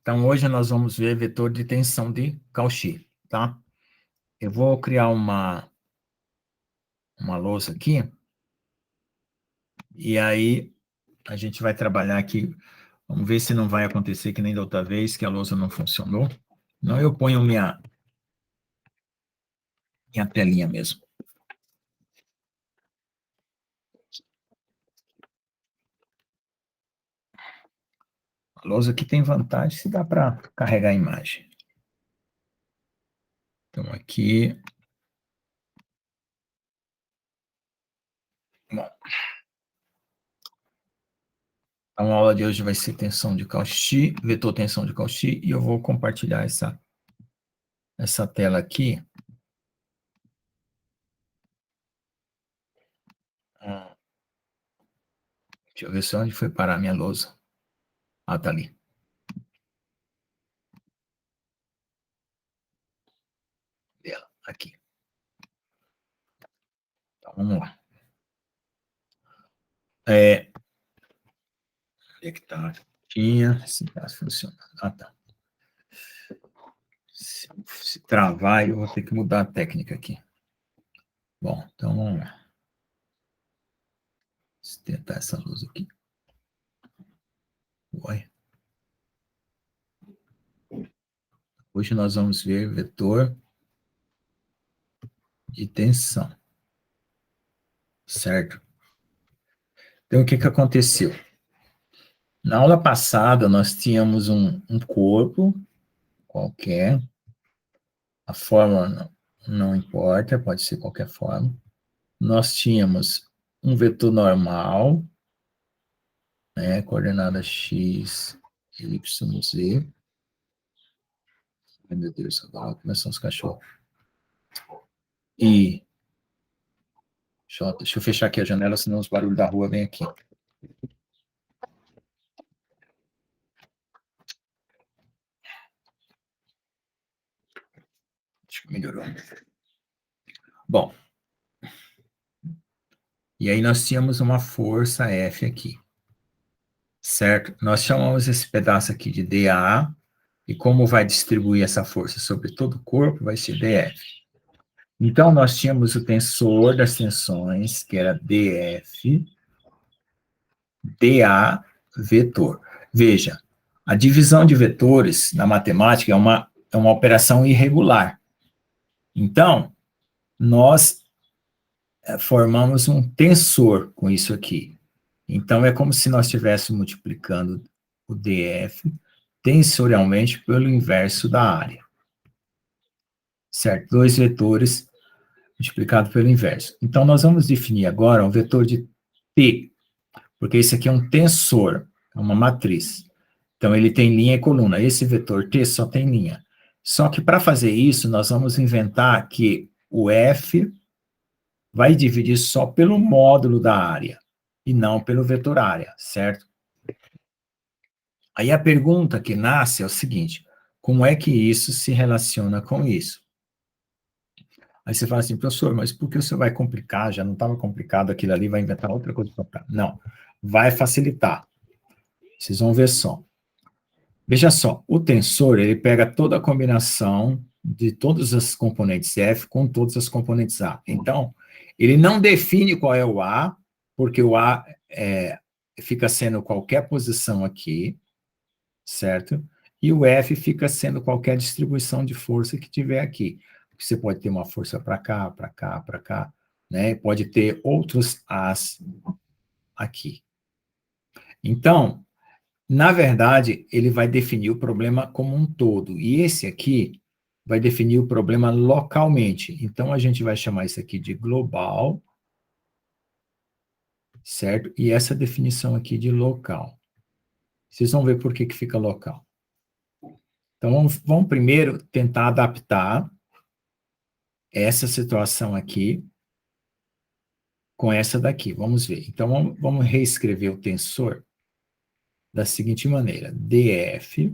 Então, hoje nós vamos ver vetor de tensão de Cauchy, tá? Eu vou criar uma lousa aqui, e aí a gente vai trabalhar aqui. Vamos ver se não vai acontecer que nem da outra vez, que a lousa não funcionou. Não, eu ponho minha telinha mesmo. A lousa aqui tem vantagem se dá para carregar a imagem. Então, aqui... Bom. Então, a aula de hoje vai ser tensão de Cauchy, vetor tensão de Cauchy, e eu vou compartilhar essa tela aqui. Deixa eu ver só onde foi parar a minha lousa. Ah, tá ali. Dela, aqui. Então, vamos lá. Onde é que tá? Tinha, se tá funcionando. Ah, tá. Se travar, eu vou ter que mudar a técnica aqui. Bom, então vamos lá. Vou tentar essa luz aqui. Oi. Hoje nós vamos ver vetor de tensão. Certo? Então, o que aconteceu? Na aula passada, nós tínhamos um corpo qualquer. A forma não importa, pode ser qualquer forma. Nós tínhamos um vetor normal, né, coordenada x, y, z. Ai, meu Deus, agora começam os cachorros. E... Deixa eu fechar aqui a janela, senão os barulhos da rua vêm aqui. Acho que melhorou. Bom. E aí nós tínhamos uma força F aqui. Certo? Nós chamamos esse pedaço aqui de dA, e como vai distribuir essa força sobre todo o corpo, vai ser dF. Então, nós tínhamos o tensor das tensões, que era dF, dA, vetor. Veja, a divisão de vetores na matemática é uma operação irregular. Então, nós formamos um tensor com isso aqui. Então, é como se nós estivéssemos multiplicando o dF tensorialmente pelo inverso da área. Certo? Dois vetores multiplicado pelo inverso. Então, nós vamos definir agora um vetor de T, porque esse aqui é um tensor, é uma matriz. Então, ele tem linha e coluna. Esse vetor T só tem linha. Só que, para fazer isso, nós vamos inventar que o F vai dividir só pelo módulo da área, e não pelo vetor área, certo? Aí a pergunta que nasce é o seguinte: como é que isso se relaciona com isso? Aí você fala assim, professor, mas por que você vai complicar? Já não estava complicado aquilo ali, vai inventar outra coisa para... Não, vai facilitar. Vocês vão ver só. Veja só, o tensor, ele pega toda a combinação de todas as componentes F com todas as componentes A. Então, ele não define qual é o A, porque o A fica sendo qualquer posição aqui, certo? E o F fica sendo qualquer distribuição de força que tiver aqui. Você pode ter uma força para cá, para cá, para cá, né? Pode ter outros As aqui. Então, na verdade, ele vai definir o problema como um todo. E esse aqui vai definir o problema localmente. Então, a gente vai chamar isso aqui de global, certo? E essa definição aqui de local. Vocês vão ver por que fica local. Então, vamos primeiro tentar adaptar essa situação aqui com essa daqui. Vamos ver. Então, vamos reescrever o tensor da seguinte maneira. dF,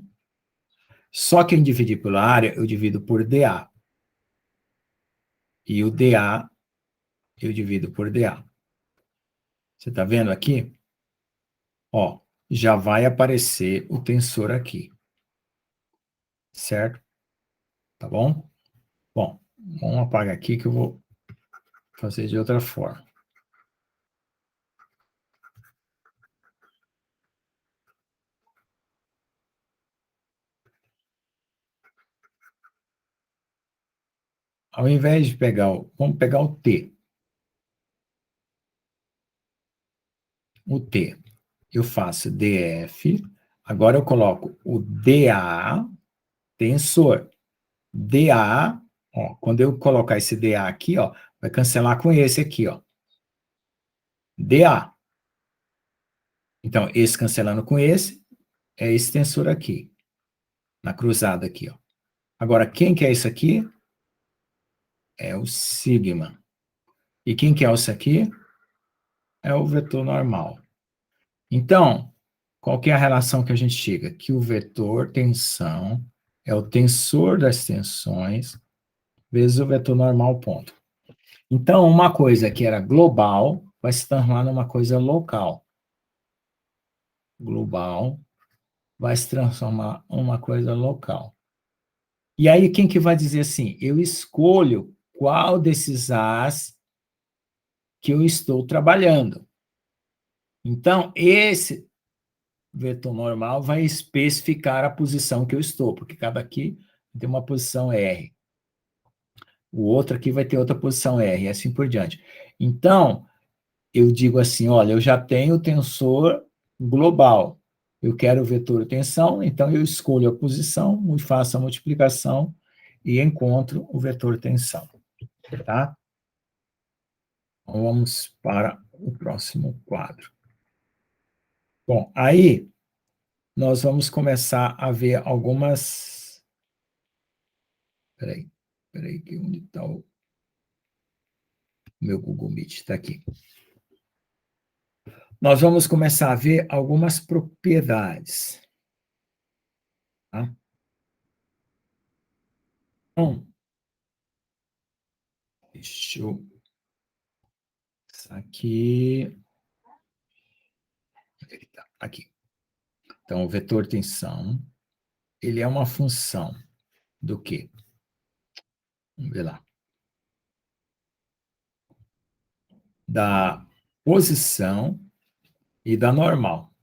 só que em dividir pela área, eu divido por dA. E o dA, eu divido por dA. Você está vendo aqui? Ó, já vai aparecer o tensor aqui. certo? Tá bom? Bom, vamos apagar aqui que eu vou fazer de outra forma. Ao invés de pegar vamos pegar o T. O T. Eu faço DF, agora eu coloco o DA, tensor. DA, ó, quando eu colocar esse DA aqui, ó, vai cancelar com esse aqui, ó. DA. Então, esse cancelando com esse, é esse tensor aqui, na cruzada aqui, ó. Agora, quem que é isso aqui? É o sigma. E quem que é isso aqui? É o vetor normal. Então, qual que é a relação que a gente chega? Que o vetor tensão é o tensor das tensões vezes o vetor normal, ponto. Então, uma coisa que era global vai se tornar uma coisa local. Global vai se transformar em uma coisa local. E aí, quem que vai dizer assim? Eu escolho qual desses As que eu estou trabalhando. Então, esse vetor normal vai especificar a posição que eu estou, porque cada aqui tem uma posição R. O outro aqui vai ter outra posição R, e assim por diante. Então, eu digo assim, olha, eu já tenho o tensor global. Eu quero o vetor tensão, então eu escolho a posição, faço a multiplicação e encontro o vetor tensão, tá? Então, vamos para o próximo quadro. Bom, aí nós vamos começar a ver algumas... Peraí, que onde está o meu Google Meet? Está aqui. Nós vamos começar a ver algumas propriedades. Tá? Então, deixa eu... Isso aqui... Aqui. Então, o vetor tensão, ele é uma função do quê? Vamos ver lá. Da posição e da normal,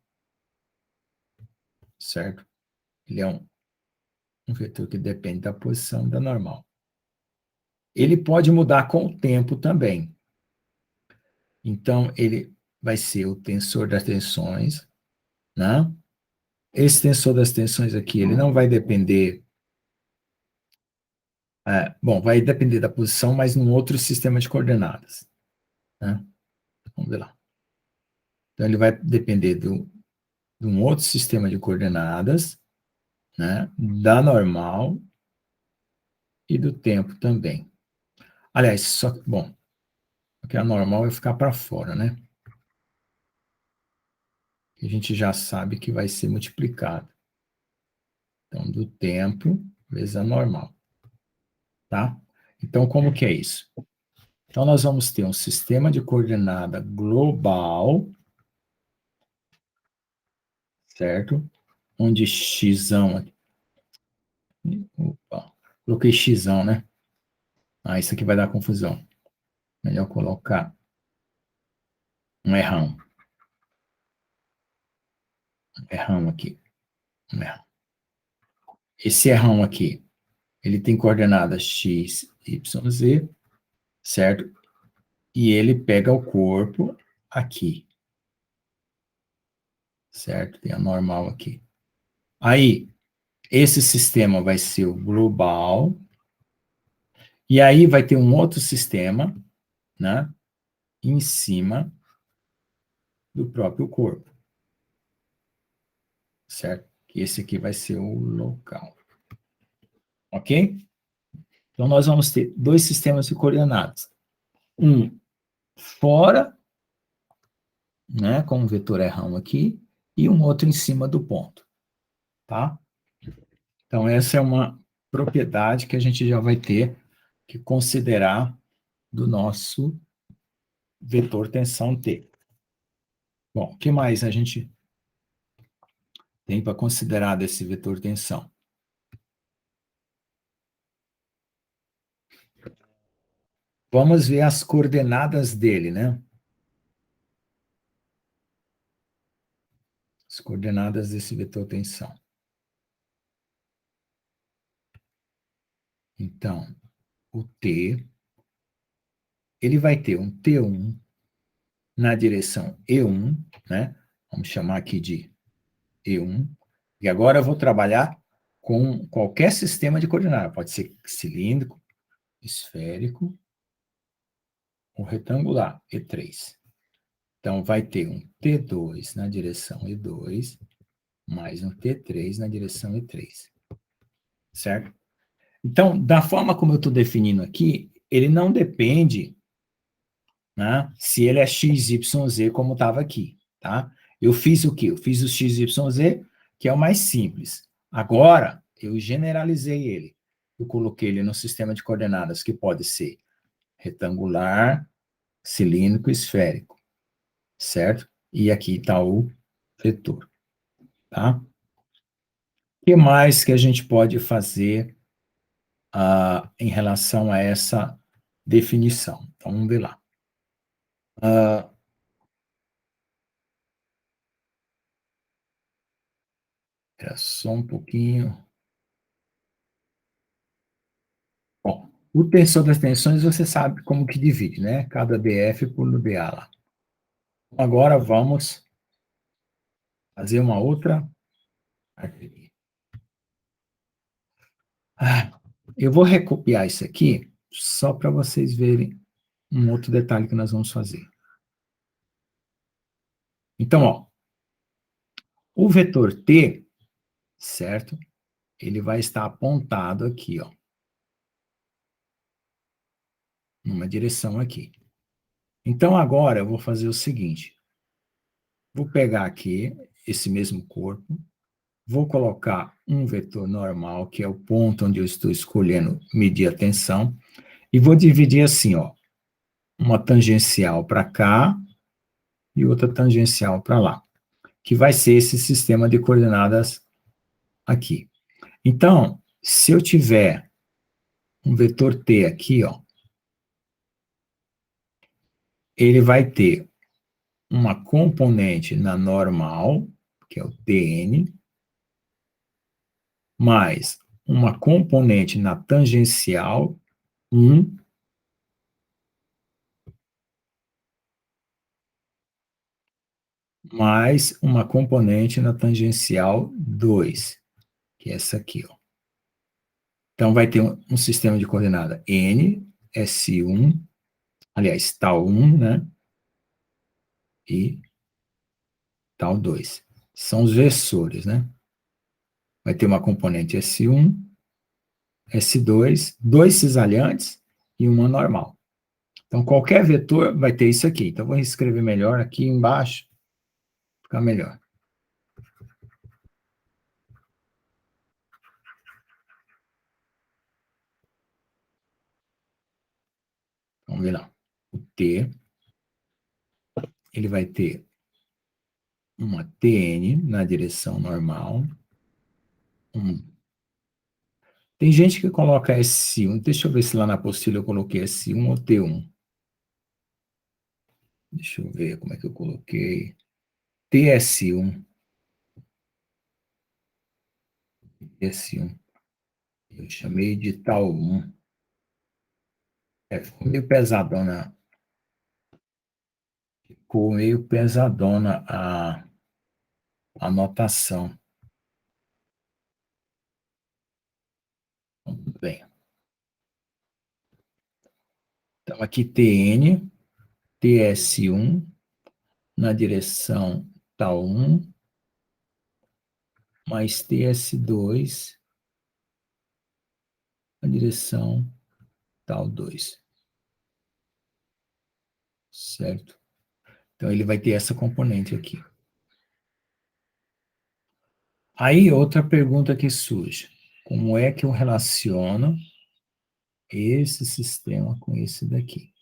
certo? Ele é um vetor que depende da posição e da normal. Ele pode mudar com o tempo também. Então, ele vai ser o tensor das tensões, né? Esse tensor das tensões aqui, ele não vai depender... bom, vai depender da posição, mas num outro sistema de coordenadas, né? Vamos ver lá. Então, ele vai depender de um outro sistema de coordenadas, né? Da normal e do tempo também. Aliás, bom, porque a normal vai ficar para fora, né? A gente já sabe que vai ser multiplicado. Então, do tempo vezes a normal, tá? Então, como que é isso? Então, nós vamos ter um sistema de coordenada global, certo? Onde x, opa, coloquei x, né? Isso aqui vai dar confusão. Melhor colocar um errão. Errão aqui. Um errão. Esse errão aqui, ele tem coordenadas x, y, z, certo? E ele pega o corpo aqui, certo? Tem a normal aqui. Aí, esse sistema vai ser o global, e aí vai ter um outro sistema, né? Em cima do próprio corpo, certo? Esse aqui vai ser o local. Ok? Então, nós vamos ter dois sistemas de coordenadas. Um fora, né, com o vetor errão aqui, e um outro em cima do ponto, tá? Então, essa é uma propriedade que a gente já vai ter que considerar do nosso vetor tensão T. Bom, o que mais a gente tem para considerar desse vetor tensão? Vamos ver as coordenadas dele, né? As coordenadas desse vetor tensão. Então, o T, ele vai ter um T1 na direção E1, né? Vamos chamar aqui de E1. E agora eu vou trabalhar com qualquer sistema de coordenada. Pode ser cilíndrico, esférico ou retangular, E3. Então, vai ter um T2 na direção E2, mais um T3 na direção E3. Certo? Então, da forma como eu estou definindo aqui, ele não depende, né, se ele é x, y, z, como estava aqui, tá? Eu fiz o quê? Eu fiz o x, y, z, que é o mais simples. Agora, eu generalizei ele. Eu coloquei ele no sistema de coordenadas, que pode ser retangular, cilíndrico, esférico, certo? E aqui está o vetor, tá? O que mais que a gente pode fazer em relação a essa definição? Então, vamos ver lá. Era só um pouquinho. Bom, o tensor das tensões você sabe como que divide, né? Cada DF por dA lá. Agora vamos fazer uma outra. Eu vou recopiar isso aqui só para vocês verem um outro detalhe que nós vamos fazer. Então, ó, o vetor T, certo? Ele vai estar apontado aqui, ó, numa direção aqui. Então, agora eu vou fazer o seguinte. Vou pegar aqui esse mesmo corpo, vou colocar um vetor normal, que é o ponto onde eu estou escolhendo medir a tensão, e vou dividir assim, ó, uma tangencial para cá e outra tangencial para lá, que vai ser esse sistema de coordenadas aqui. Então, se eu tiver um vetor T aqui, ó, ele vai ter uma componente na normal, que é o Tn, mais uma componente na tangencial, 1, mais uma componente na tangencial 2, que é essa aqui, ó. Então, vai ter um sistema de coordenada N, S1, aliás, tal 1, né? E tal 2. São os versores, né? Vai ter uma componente S1, S2, dois cisalhantes e uma normal. Então, qualquer vetor vai ter isso aqui. Então, vou escrever melhor aqui embaixo, ficar melhor. Vamos ver lá. O T, ele vai ter uma Tn na direção normal. Tem gente que coloca S1. Deixa eu ver se lá na apostila eu coloquei S1 ou T1. Deixa eu ver como é que eu coloquei. TS1. TS1. Eu chamei de tal 1. Ficou meio pesadona. Ficou meio pesadona a notação. Tudo bem. Então, aqui TN, TS1, na direção tal 1, mais TS2, na direção tal 2. Certo? Então, ele vai ter essa componente aqui. Aí, outra pergunta que surge. Como é que eu relaciono esse sistema com esse daqui?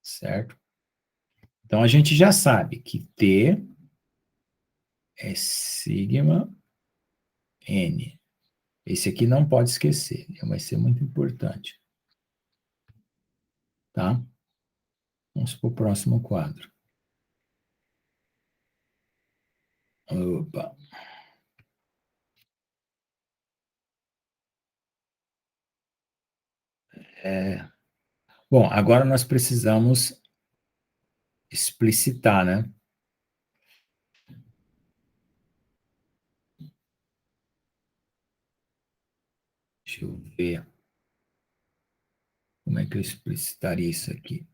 Certo? Então, a gente já sabe que T é sigma N. Esse aqui não pode esquecer, vai ser muito importante. tá? Vamos para o próximo quadro. Opa. Bom, agora nós precisamos explicitar, né? Deixa eu ver como é que eu explicitaria isso aqui.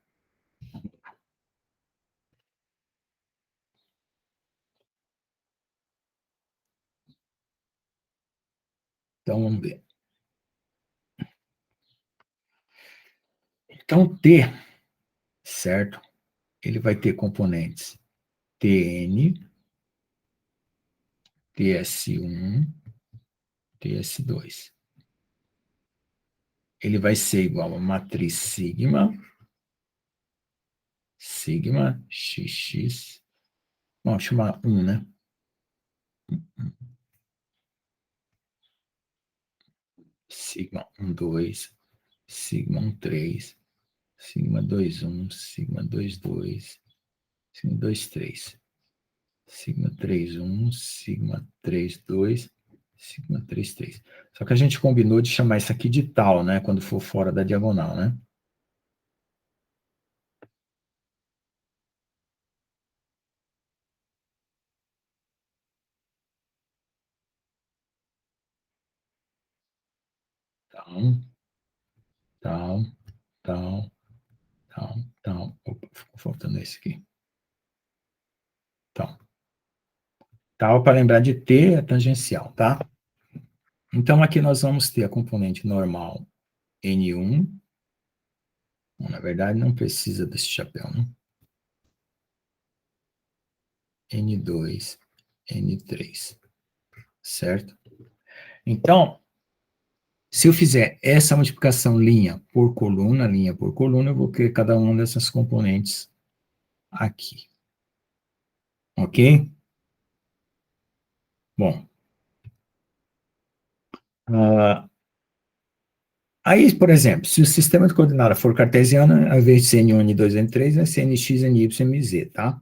Então, vamos ver. Então, T, certo? Ele vai ter componentes Tn, Ts1, Ts2. Ele vai ser igual a matriz sigma, xx, vamos chamar 1, né? Sigma 1, 2, sigma 1, 3, sigma 2, 1, sigma 2, 2, sigma 2, 3, sigma 3, 1, sigma 3, 2, sigma 3, 3. Só que a gente combinou de chamar isso aqui de tal, né? Quando for fora da diagonal, né? Tal, tal, tal, tal, tal. Opa, ficou faltando esse aqui. Tal. Tal, para lembrar de T, é tangencial, tá? Então, aqui nós vamos ter a componente normal N1. Bom, na verdade, não precisa desse chapéu, né? N2, N3, certo? Então, se eu fizer essa multiplicação linha por coluna, eu vou ter cada uma dessas componentes aqui. Ok? Bom. Aí, por exemplo, se o sistema de coordenada for cartesiano, ao invés de ser N1, N2, N3, vai ser NX, NY, MZ, tá?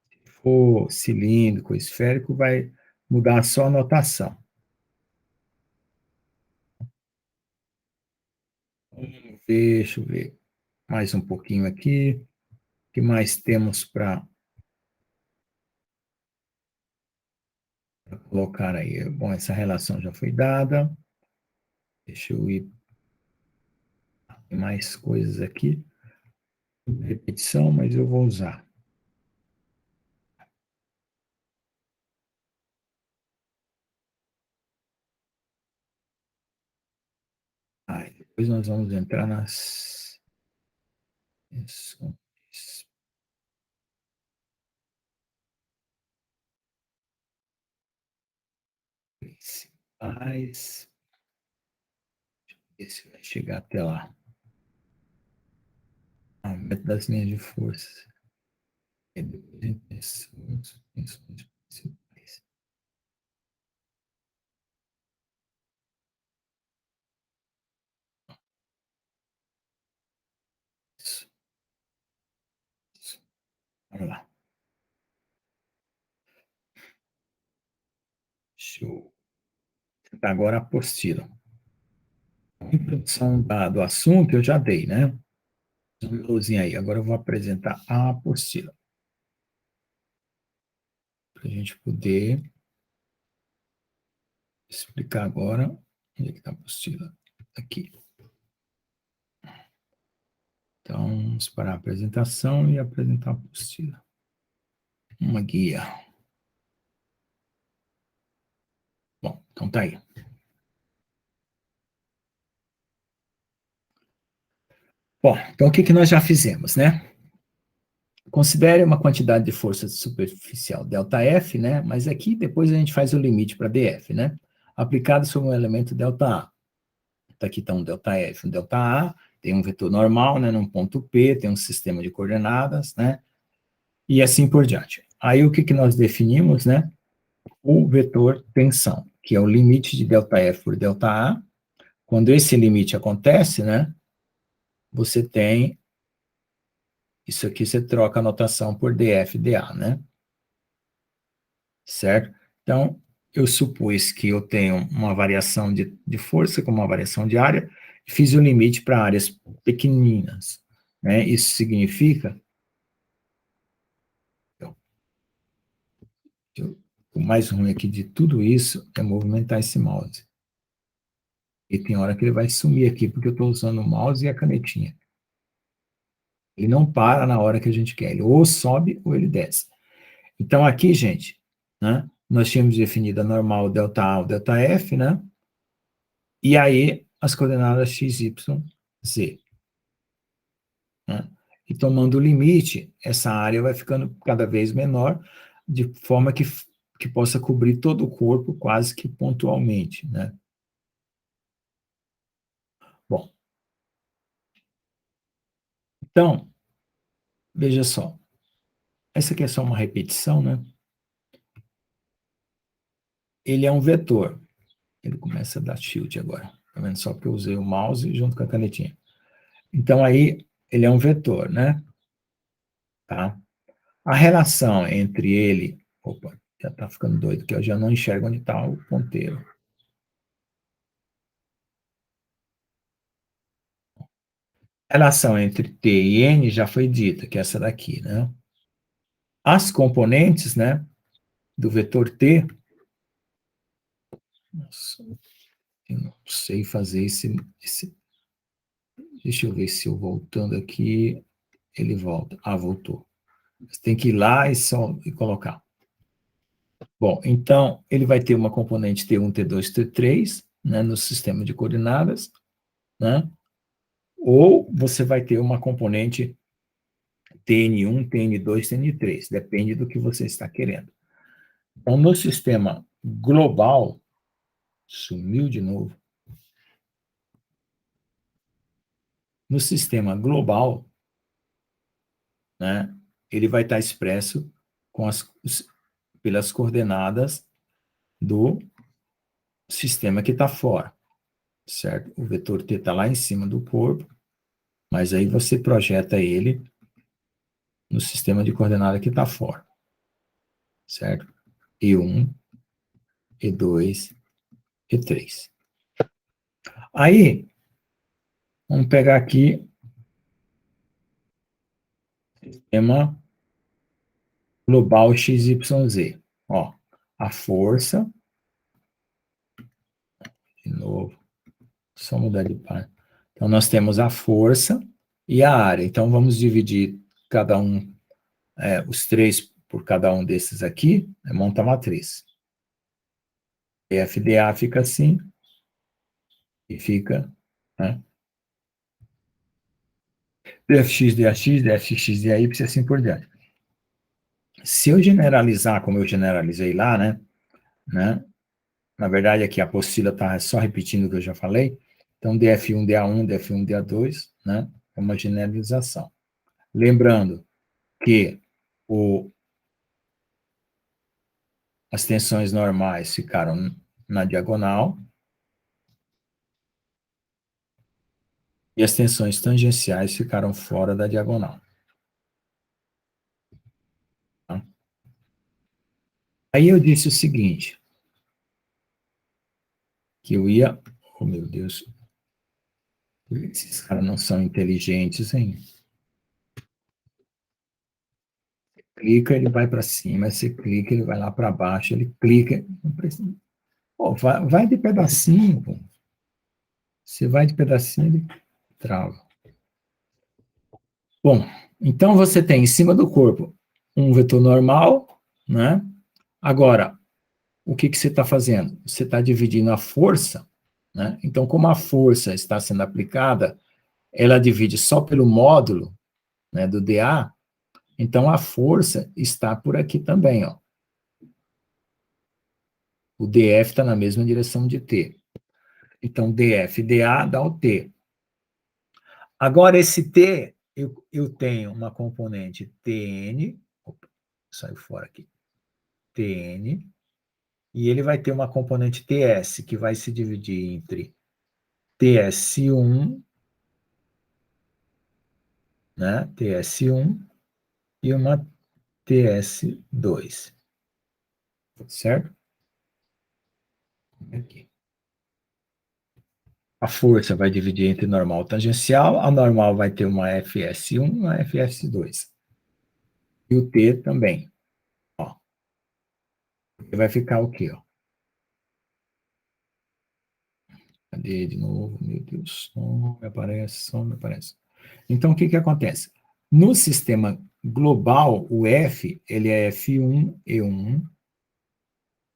Se for cilíndrico, esférico, vai mudar só a notação. Deixa eu ver mais um pouquinho aqui. O que mais temos para colocar aí? Bom, essa relação já foi dada. Deixa eu ir. Tem mais coisas aqui. Repetição, mas eu vou usar. Aí, depois nós vamos entrar nas funções principais. Esse vai chegar até lá. Aumento das linhas de força. E depois funções principais. Isso. Isso. Vamos lá. Deixa eu tentar agora a apostila. A introdução do assunto eu já dei, né? Luzinha aí. Agora eu vou apresentar a apostila. Para a gente poder explicar agora. Onde é que está a apostila? Aqui. Então, vamos para a apresentação e apresentar a apostila. Uma guia. Bom, então tá aí. Bom, então o que nós já fizemos, né? Considere uma quantidade de força superficial ΔF, né? Mas aqui depois a gente faz o limite para dF, né? Aplicado sobre um elemento ΔA. Aqui está um ΔF, um ΔA, tem um vetor normal, né? Num ponto P, tem um sistema de coordenadas, né? E assim por diante. Aí o que nós definimos, né? O vetor tensão, que é o limite de ΔF por ΔA. Quando esse limite acontece, né? você tem, isso aqui você troca a notação por df, dA, né? Certo? Então, eu supus que eu tenho uma variação de força com uma variação de área, e fiz o limite para áreas pequeninas, né? Isso significa, o mais ruim aqui de tudo isso é movimentar esse mouse. E tem hora que ele vai sumir aqui, porque eu estou usando o mouse e a canetinha. Ele não para na hora que a gente quer, ele ou sobe ou ele desce. Então, aqui, gente, né, nós tínhamos definido a normal ΔA, ΔF, né? E aí, as coordenadas x, y, z. Né? E tomando o limite, essa área vai ficando cada vez menor, de forma que possa cobrir todo o corpo quase que pontualmente, né? Bom, então, veja só. Essa aqui é só uma repetição, né? Ele é um vetor. Ele começa a dar tilt agora. Tá vendo? Só que eu usei o mouse junto com a canetinha. Então, aí, ele é um vetor, né? Tá? A relação entre ele... Opa, já está ficando doido, que eu já não enxergo onde está o ponteiro. A relação entre T e N já foi dita, que é essa daqui, né? As componentes, né, do vetor T... Nossa, eu não sei fazer esse... Deixa eu ver se eu voltando aqui, ele volta. Ah, voltou. Você tem que ir lá e colocar. Bom, então, ele vai ter uma componente T1, T2, T3, né, no sistema de coordenadas, né? Ou você vai ter uma componente TN1, TN2, TN3, depende do que você está querendo. Então, no sistema global, sumiu de novo. No sistema global, né, ele vai estar expresso com pelas coordenadas do sistema que está fora, certo? O vetor T está lá em cima do corpo, mas aí você projeta ele no sistema de coordenada que está fora, certo? E1, E2, E3. Aí, vamos pegar aqui o sistema global XYZ. Ó, a força, de novo, só mudar de página. Então, nós temos a força e a área. Então, vamos dividir cada um, os três por cada um desses aqui, monta a matriz. FDA fica assim, e fica, né? DFX, DAX, DFX, DAY, e assim por diante. Se eu generalizar como eu generalizei lá, né? Na verdade, aqui a apostila está só repetindo o que eu já falei. Então, DF1, DA1, DF1, DA2, né? É uma generalização. Lembrando que as tensões normais ficaram na diagonal e as tensões tangenciais ficaram fora da diagonal. Tá? Aí eu disse o seguinte, que eu ia... Oh, meu Deus. Esses caras não são inteligentes, hein? Clica, ele vai para cima, você clica, ele vai lá para baixo, ele clica... Pô, vai de pedacinho, pô. Você vai de pedacinho, ele trava. Bom, então você tem em cima do corpo um vetor normal, né? Agora, o que você está fazendo? Você está dividindo a força, né? Então, como a força está sendo aplicada, ela divide só pelo módulo, né, do dA, então a força está por aqui também, ó. O dF está na mesma direção de T. Então, dF, dA dá o T. Agora, esse T, eu tenho uma componente Tn, opa, saiu fora aqui, Tn, e ele vai ter uma componente Ts, que vai se dividir entre TS1 né? TS1 e uma TS2, certo? Aqui. A força vai dividir entre normal e tangencial, a normal vai ter uma FS1 e uma FS2. E o T também. Ó. Vai ficar o quê? Ó? Cadê de novo? Meu Deus, som me aparece, som me aparece. Então, o que que acontece? No sistema global, o F, ele é F1, E1,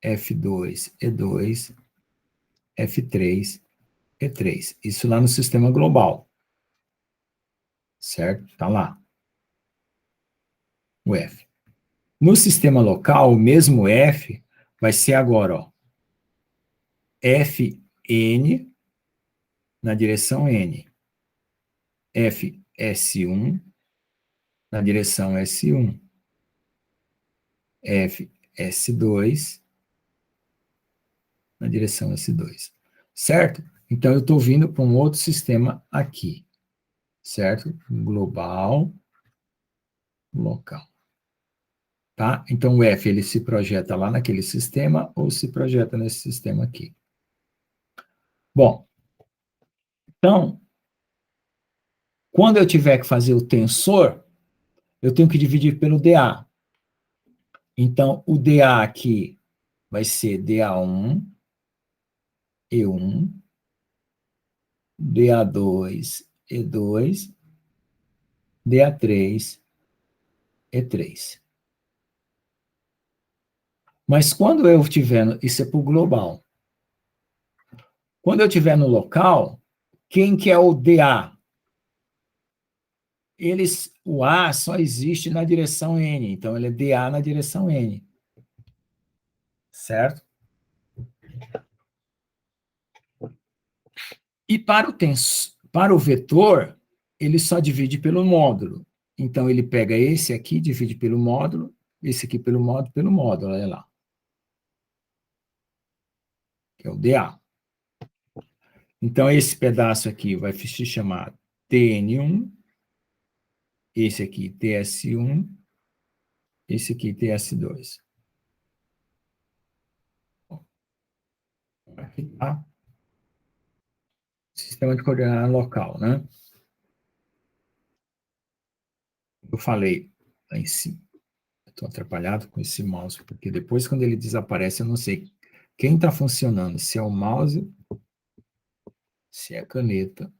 F2, E2, F3, E3. Isso lá no sistema global, certo? Está lá, o F. No sistema local, o mesmo F vai ser agora, ó, Fn na direção N, Fs1 na direção S1, Fs2 na direção S2, certo? Então, eu estou vindo para um outro sistema aqui, certo? Global, local. Tá? Então, o F, ele se projeta lá naquele sistema ou se projeta nesse sistema aqui. Bom, então, quando eu tiver que fazer o tensor, eu tenho que dividir pelo dA. Então, o dA aqui vai ser dA1, E1, dA2, E2, dA3, E3. Mas quando eu estiver, isso é para o global. Quando eu estiver no local, quem que é o dA? O A só existe na direção N, então ele é dA na direção N. Certo? E para o vetor, ele só divide pelo módulo. Então, ele pega esse aqui, divide pelo módulo, esse aqui pelo módulo, olha lá. Que é o dA. Então, esse pedaço aqui vai se chamar Tn1, esse aqui Ts1, esse aqui Ts2. Aqui tá. Sistema de coordenada local, né? Eu falei lá em cima. Estou atrapalhado com esse mouse, porque depois, quando ele desaparece, eu não sei quem está funcionando, se é o mouse, se é a caneta.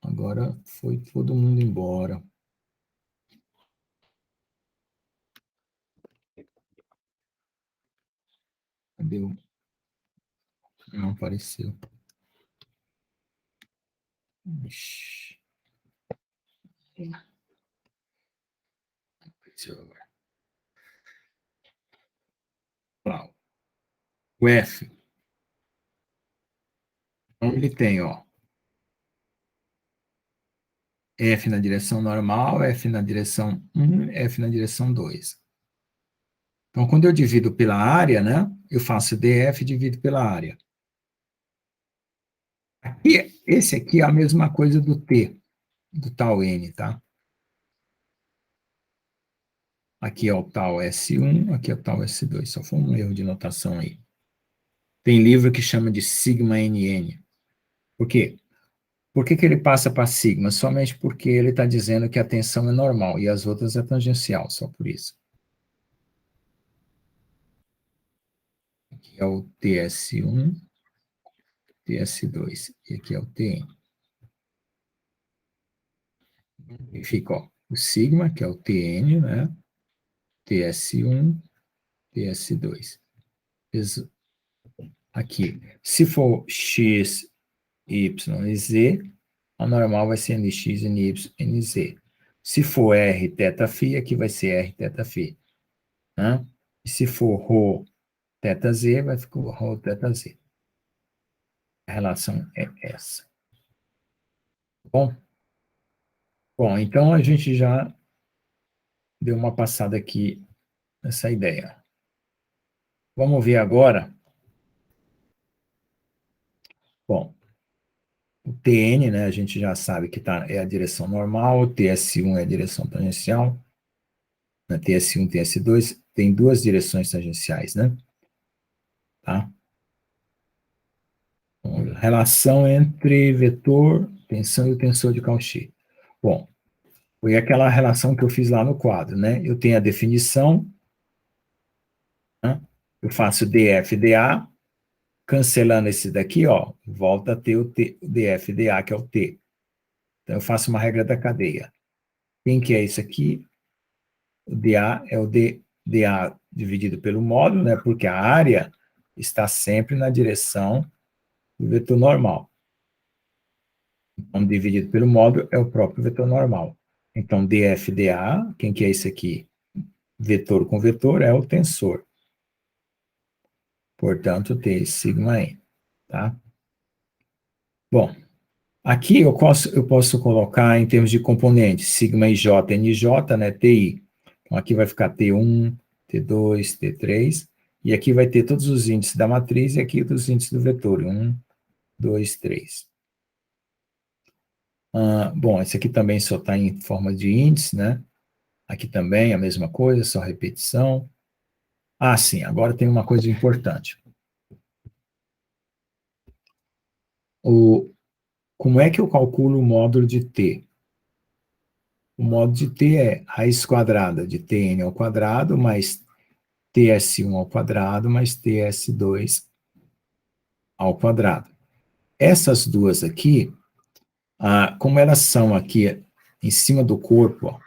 Agora foi todo mundo embora. Cadê o... Não apareceu. Ixi. Apareceu agora. Lá, o F. Então, ele tem, ó, F na direção normal, F na direção 1, F na direção 2. Então, quando eu divido pela área, né, eu faço DF e divido pela área. Aqui, esse aqui é a mesma coisa do T, do tal N, tá? Aqui é o tal S1, aqui é o tal S2. Só foi um erro de notação aí. Tem livro que chama de sigma NN. Por quê? Por que que ele passa para sigma? Somente porque ele está dizendo que a tensão é normal e as outras é tangencial, só por isso. Aqui é o TS1, TS2 e aqui é o TN. E fica, ó, o sigma, que é o TN, né? TS1, TS2. Aqui, se for X, Y e Z, a normal vai ser NX, NY, NZ. Se for R teta φ, aqui vai ser R teta φ. Né? E se for ρ teta Z, vai ficar ρ teta Z. A relação é essa. Bom, bom, então a gente já deu uma passada aqui nessa ideia. Vamos ver agora. Bom, o Tn, né, a gente já sabe que é a direção normal, o Ts1 é a direção tangencial, né, Ts1, Ts2, tem duas direções tangenciais, né? Tá? Então, relação entre vetor, tensão e o tensor de Cauchy. Bom, foi aquela relação que eu fiz lá no quadro, né? Eu tenho a definição, né? Eu faço dF, dA, cancelando esse daqui, ó, volta a ter o dF, dA, que é o T. Então, eu faço uma regra da cadeia. Quem que é isso aqui? O dA é o dA dividido pelo módulo, né? Porque a área está sempre na direção do vetor normal. Então, dividido pelo módulo é o próprio vetor normal. Então, dF, dA, quem que é esse aqui? Vetor com vetor é o tensor. Portanto, T sigma N, tá? Bom, aqui eu posso colocar em termos de componentes, sigma IJ, NJ, né, TI. Então, aqui vai ficar T1, T2, T3, e aqui vai ter todos os índices da matriz e aqui os índices do vetor, 1, 2, 3. Bom, esse aqui também só está em forma de índice, né? Aqui também a mesma coisa, só repetição. Sim, agora tem uma coisa importante. Como é que eu calculo o módulo de T? O módulo de T é raiz quadrada de Tn ao quadrado mais Ts1 ao quadrado mais Ts2 ao quadrado. Essas duas aqui, como elas são aqui em cima do corpo, ó,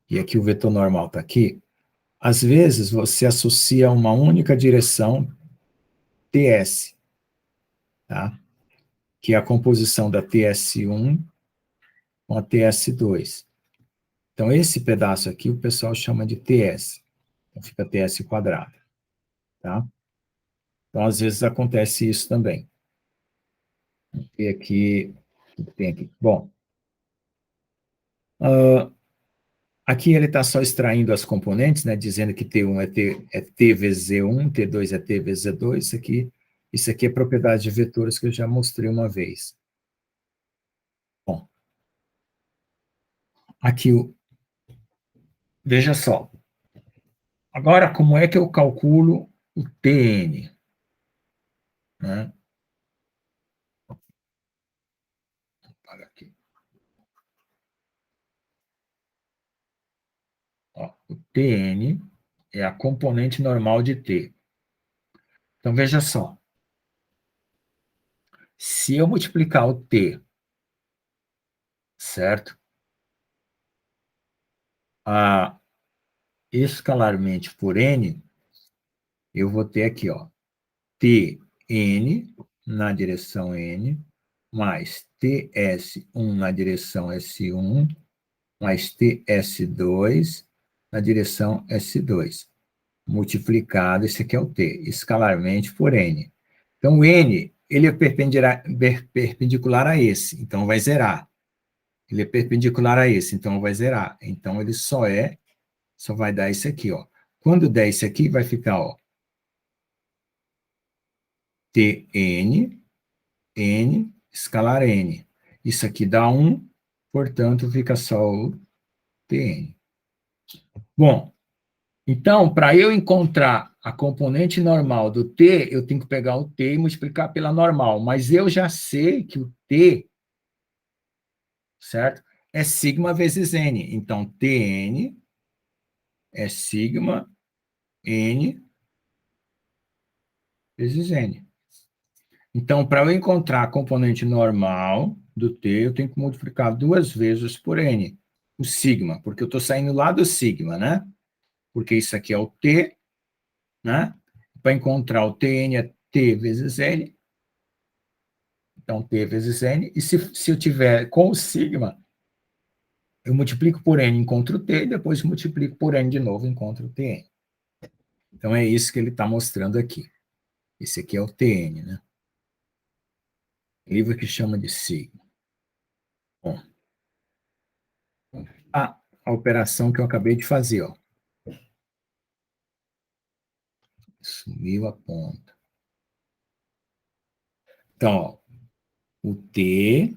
e aqui o vetor normal está aqui, às vezes você associa uma única direção Ts, tá? Que é a composição da Ts1 com a Ts2. Então, esse pedaço aqui o pessoal chama de Ts. Então, fica Ts quadrado, tá? Então, às vezes acontece isso também. E aqui, o que tem aqui? Bom, aqui ele está só extraindo as componentes, né, dizendo que T1 é T vezes Z1, T2 é T vezes Z2, isso aqui é propriedade de vetores que eu já mostrei uma vez. Bom, aqui, veja só. Agora, como é que eu calculo o Tn? Né? Olha aqui. Ó, o Tn é a componente normal de T. Então, veja só. Se eu multiplicar o T, certo? Escalarmente por N, eu vou ter aqui, ó, Tn na direção N, mais Ts1 na direção S1, mais Ts2 na direção S2. Multiplicado, esse aqui é o T, escalarmente por N. Então, o N, ele é perpendicular a esse, então vai zerar. Ele é perpendicular a esse, então vai zerar. Então, ele só vai dar esse aqui, ó. Quando der esse aqui, vai ficar, ó, Tn, N, escalar N. Isso aqui dá 1, portanto, fica só o Tn. Bom, então, para eu encontrar a componente normal do T, eu tenho que pegar o T e multiplicar pela normal. Mas eu já sei que o T, certo? É sigma vezes N. Então, Tn é sigma N vezes N. Então, para eu encontrar a componente normal do T, eu tenho que multiplicar duas vezes por N, o sigma, porque eu estou saindo lá do sigma, né? Porque isso aqui é o T, né? Para encontrar o Tn é T vezes N, então T vezes N, e se eu tiver com o sigma, eu multiplico por N, encontro o T, e depois multiplico por N de novo, encontro o Tn. Então, é isso que ele está mostrando aqui. Esse aqui é o Tn, né? Livro que chama de sigma. Bom, a operação que eu acabei de fazer, ó. Sumiu a ponta. Então, ó, o T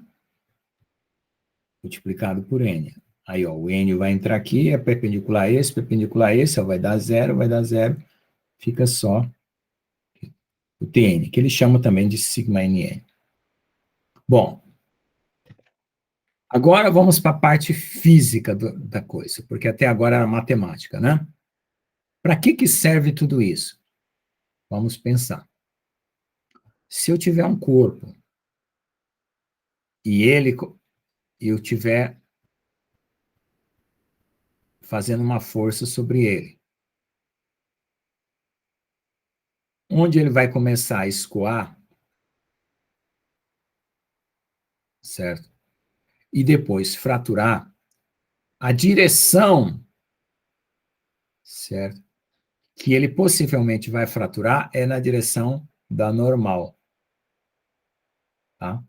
multiplicado por N. Aí, ó, o N vai entrar aqui, é perpendicular a esse, ó, vai dar zero, fica só o Tn, que ele chama também de sigma NN. Bom, agora vamos para a parte física da coisa, porque até agora era matemática, né? Para que serve tudo isso? Vamos pensar. Se eu tiver um corpo e eu tiver fazendo uma força sobre ele, onde ele vai começar a escoar, certo? E depois fraturar, a direção, certo? Que ele possivelmente vai fraturar é na direção da normal, tá?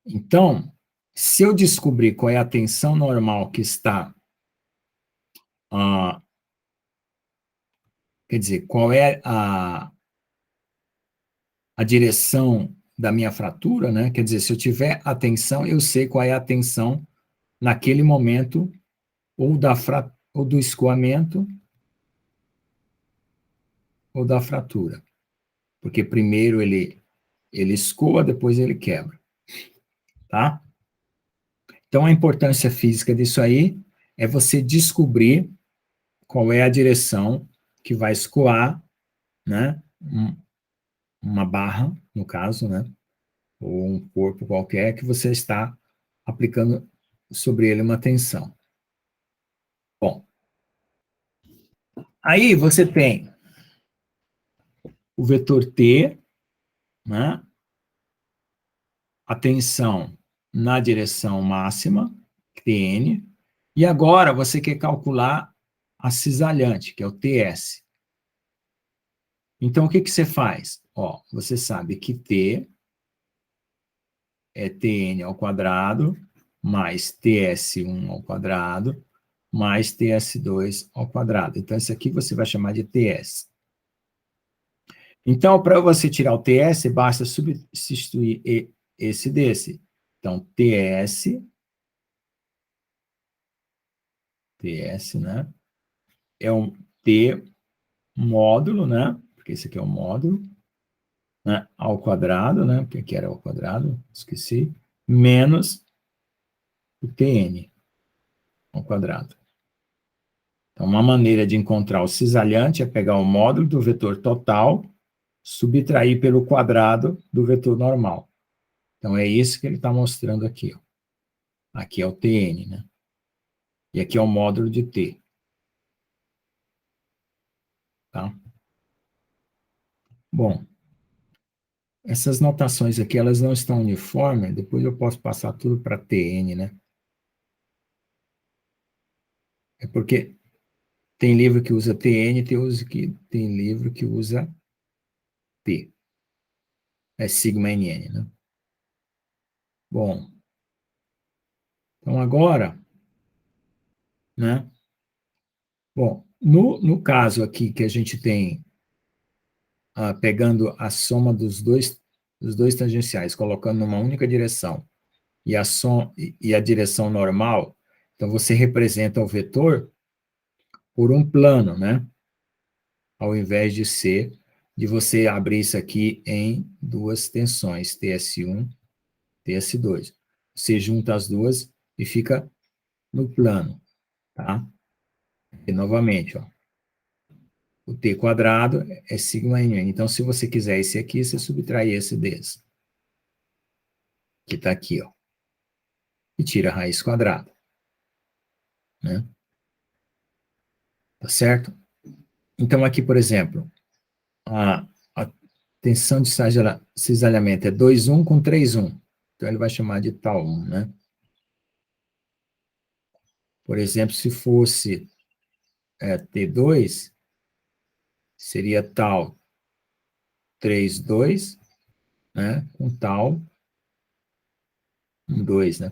Então, se eu descobrir qual é a tensão normal que está, ah, quer dizer, qual é a direção da minha fratura, né? Quer dizer, se eu tiver a tensão, eu sei qual é a tensão naquele momento, ou do escoamento, ou da fratura. Porque primeiro ele escoa, depois ele quebra, tá? Então, a importância física disso aí é você descobrir qual é a direção que vai escoar, né? Uma barra, no caso, né? Ou um corpo qualquer que você está aplicando sobre ele uma tensão. Bom, aí você tem o vetor T, né? A tensão na direção máxima, Tn, e agora você quer calcular a cisalhante, que é o Ts. Então, o que você faz? Ó, você sabe que T é Tn ao quadrado, mais Ts1 ao quadrado, mais Ts2 ao quadrado. Então, isso aqui você vai chamar de Ts. Então, para você tirar o Ts, basta substituir esse desse. Então, Ts, né? É um T módulo, né? Porque esse aqui é o módulo, né? Ao quadrado, né? Porque aqui era ao quadrado, esqueci. Menos o Tn ao quadrado. Então, uma maneira de encontrar o cisalhante é pegar o módulo do vetor total, subtrair pelo quadrado do vetor normal. Então, é isso que ele está mostrando aqui. Ó. Aqui é o Tn, né? E aqui é o módulo de T. Tá? Bom, essas notações aqui, elas não estão uniformes, depois eu posso passar tudo para Tn, né? É porque tem livro que usa Tn, tem livro que usa T. É sigma NN, né? Bom, então agora, né? Bom, no caso aqui que a gente tem, pegando a soma dos dois tangenciais, colocando numa única direção, e a direção normal, então você representa o vetor por um plano, né? Ao invés de você abrir isso aqui em duas tensões, TS1, TS2. Você junta as duas e fica no plano, tá? E novamente, ó, o T quadrado é sigma n. Então, se você quiser esse aqui, você subtrai esse desse, que está aqui, ó, e tira a raiz quadrada, né? Tá certo? Então, aqui, por exemplo, a tensão de cisalhamento é 2,1 com 3,1. Então, ele vai chamar de tal 1, né? Por exemplo, se fosse T2, seria tal 3,2, né? Com tal 1,2, né?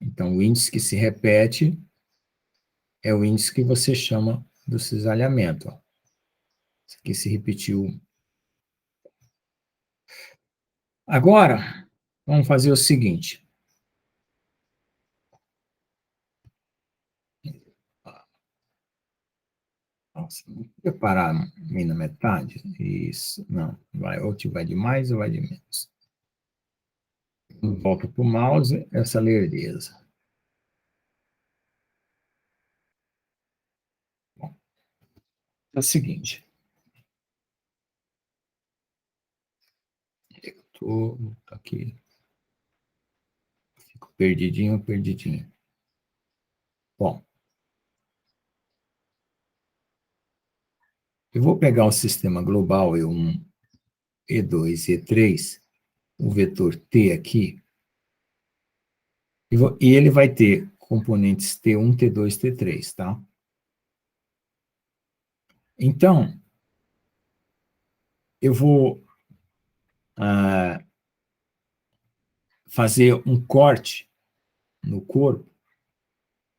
Então, o índice que se repete é o índice que você chama do cisalhamento. Ó. Isso aqui se repetiu. Agora, vamos fazer o seguinte. Nossa, não podia parar meio na metade? Isso, não. Vai, ou te vai de mais ou vai de menos. Volta para o mouse, essa lerdeza. Bom, é o seguinte. Eu tô aqui. Fico perdidinho, perdidinho. Bom, eu vou pegar o sistema global E1, E2 e E3, o vetor T aqui, e ele vai ter componentes T1, T2, T3, tá? Então, eu vou fazer um corte no corpo,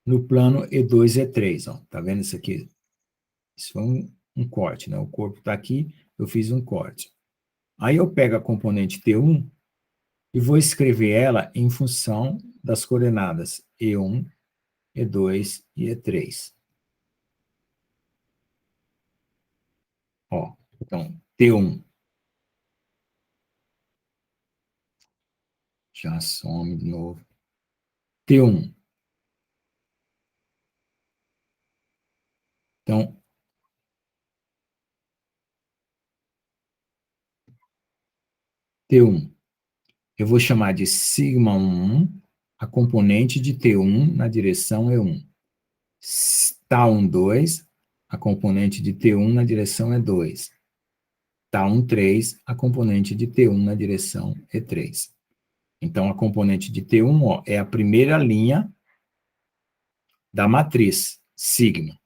no plano E2 e E3, ó. Tá vendo isso aqui? Isso foi um corte, né? O corpo está aqui, eu fiz um corte. Aí eu pego a componente T1 e vou escrever ela em função das coordenadas E1, E2 e E3. Ó, então, T1 já some de novo. T1. Então, T1. Eu vou chamar de sigma 1, a componente de T1 na direção E1. Tau 2, a componente de T1 na direção E2. Tau 3, a componente de T1 na direção E3. Então, a componente de T1 ó, é a primeira linha da matriz, sigma.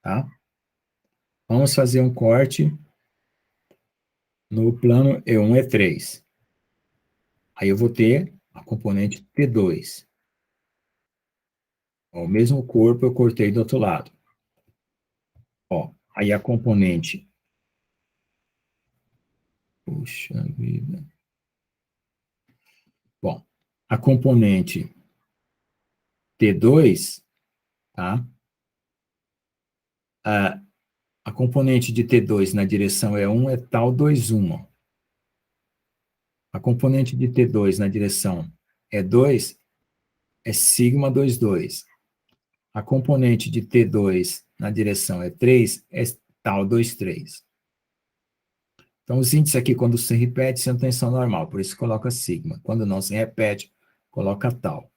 Tá? Vamos fazer um corte no plano E1, E3. Aí eu vou ter a componente T2. Ó, o mesmo corpo eu cortei do outro lado. Ó, aí a componente... Puxa vida. Bom, a componente T2, tá? A componente de T2 na direção E1 é tal 2,1. A componente de T2 na direção E2 é sigma 2,2. A componente de T2 na direção E3 é tal 2,3. Então, os índices aqui, quando se repete, são tensão normal, por isso coloca sigma. Quando não se repete, coloca tal.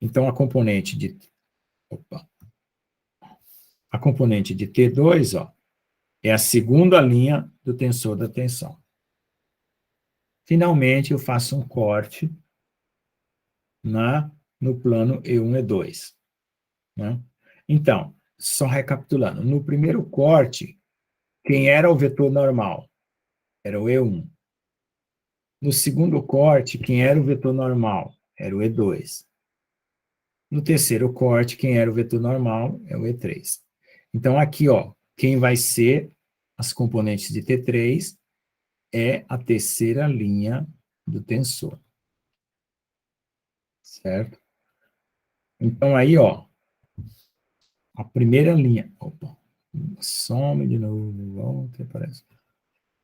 Então, a componente de... Opa. A componente de T2, ó, é a segunda linha do tensor da tensão. Finalmente, eu faço um corte no plano E1, E2. Né? Então, só recapitulando, no primeiro corte, quem era o vetor normal? Era o E1. No segundo corte, quem era o vetor normal? Era o E2. No terceiro corte, quem era o vetor normal? É o E3. Então, aqui, ó, quem vai ser as componentes de T3 é a terceira linha do tensor. Certo? Então, aí, ó, a primeira linha... Opa, some de novo, volta, aparece.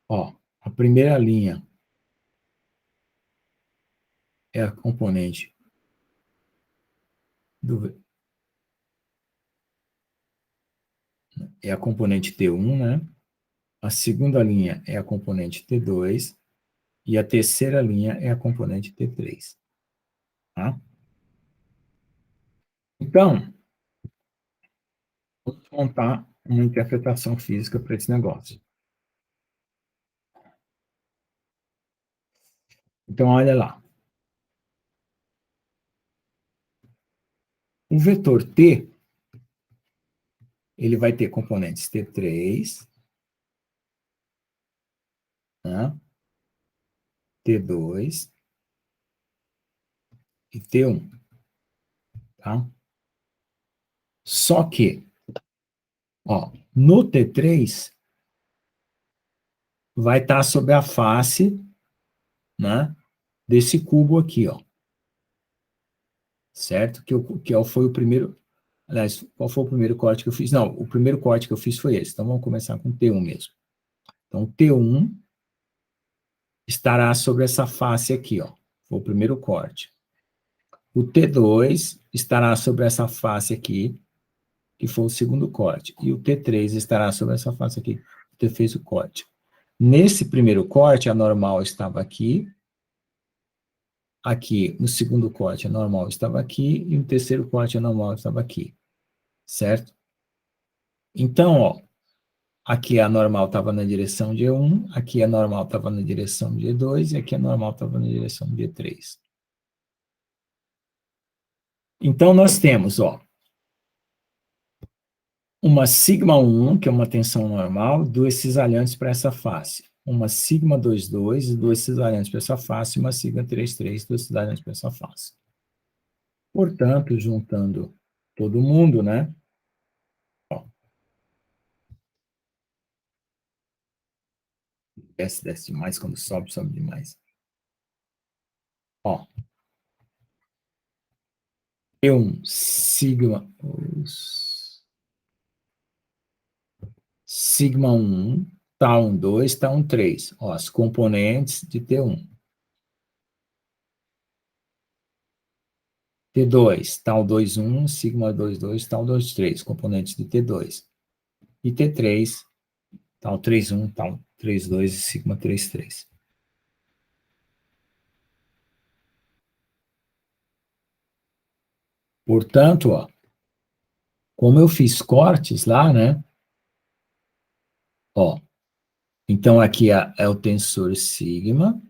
Ó, a primeira linha é a componente do... É a componente T1, né? A segunda linha é a componente T2 e a terceira linha é a componente T3. Tá? Então, vamos montar uma interpretação física para esse negócio. Então, olha lá. O vetor T, ele vai ter componentes T3, né? T2 e T1. Tá? Só que, ó, no T3, vai estar sobre a face, né, desse cubo aqui, ó. Certo? Foi o primeiro... Aliás, qual foi o primeiro corte que eu fiz? Não, o primeiro corte que eu fiz foi esse. Então, vamos começar com T1 mesmo. Então, T1 estará sobre essa face aqui, ó. Foi o primeiro corte. O T2 estará sobre essa face aqui, que foi o segundo corte. E o T3 estará sobre essa face aqui, que fez o corte. Nesse primeiro corte, a normal estava aqui. Aqui, no segundo corte, a normal estava aqui. E no terceiro corte, a normal estava aqui. Certo? Então, ó, aqui a normal estava na direção de E1, aqui a normal estava na direção de E2 e aqui a normal estava na direção de E3. Então, nós temos, ó, uma sigma 1, que é uma tensão normal, duas cisalhantes para essa face. Uma sigma 22 e duas cisalhantes para essa face, e uma sigma 33, duas cisalhantes para essa face. Portanto, juntando todo mundo, né? Ó, desce demais, quando sobe, sobe demais. Ó, T1, sigma 1, tau 2, tau 3. Ó, as componentes de T1. T2, tau 2, 1, sigma 2, tau 2, 3, componentes de T2. E T3, tau 3, 1, tau 3, 2 e sigma 3, 3. Portanto, ó, como eu fiz cortes lá, né? Ó, então aqui é o tensor sigma,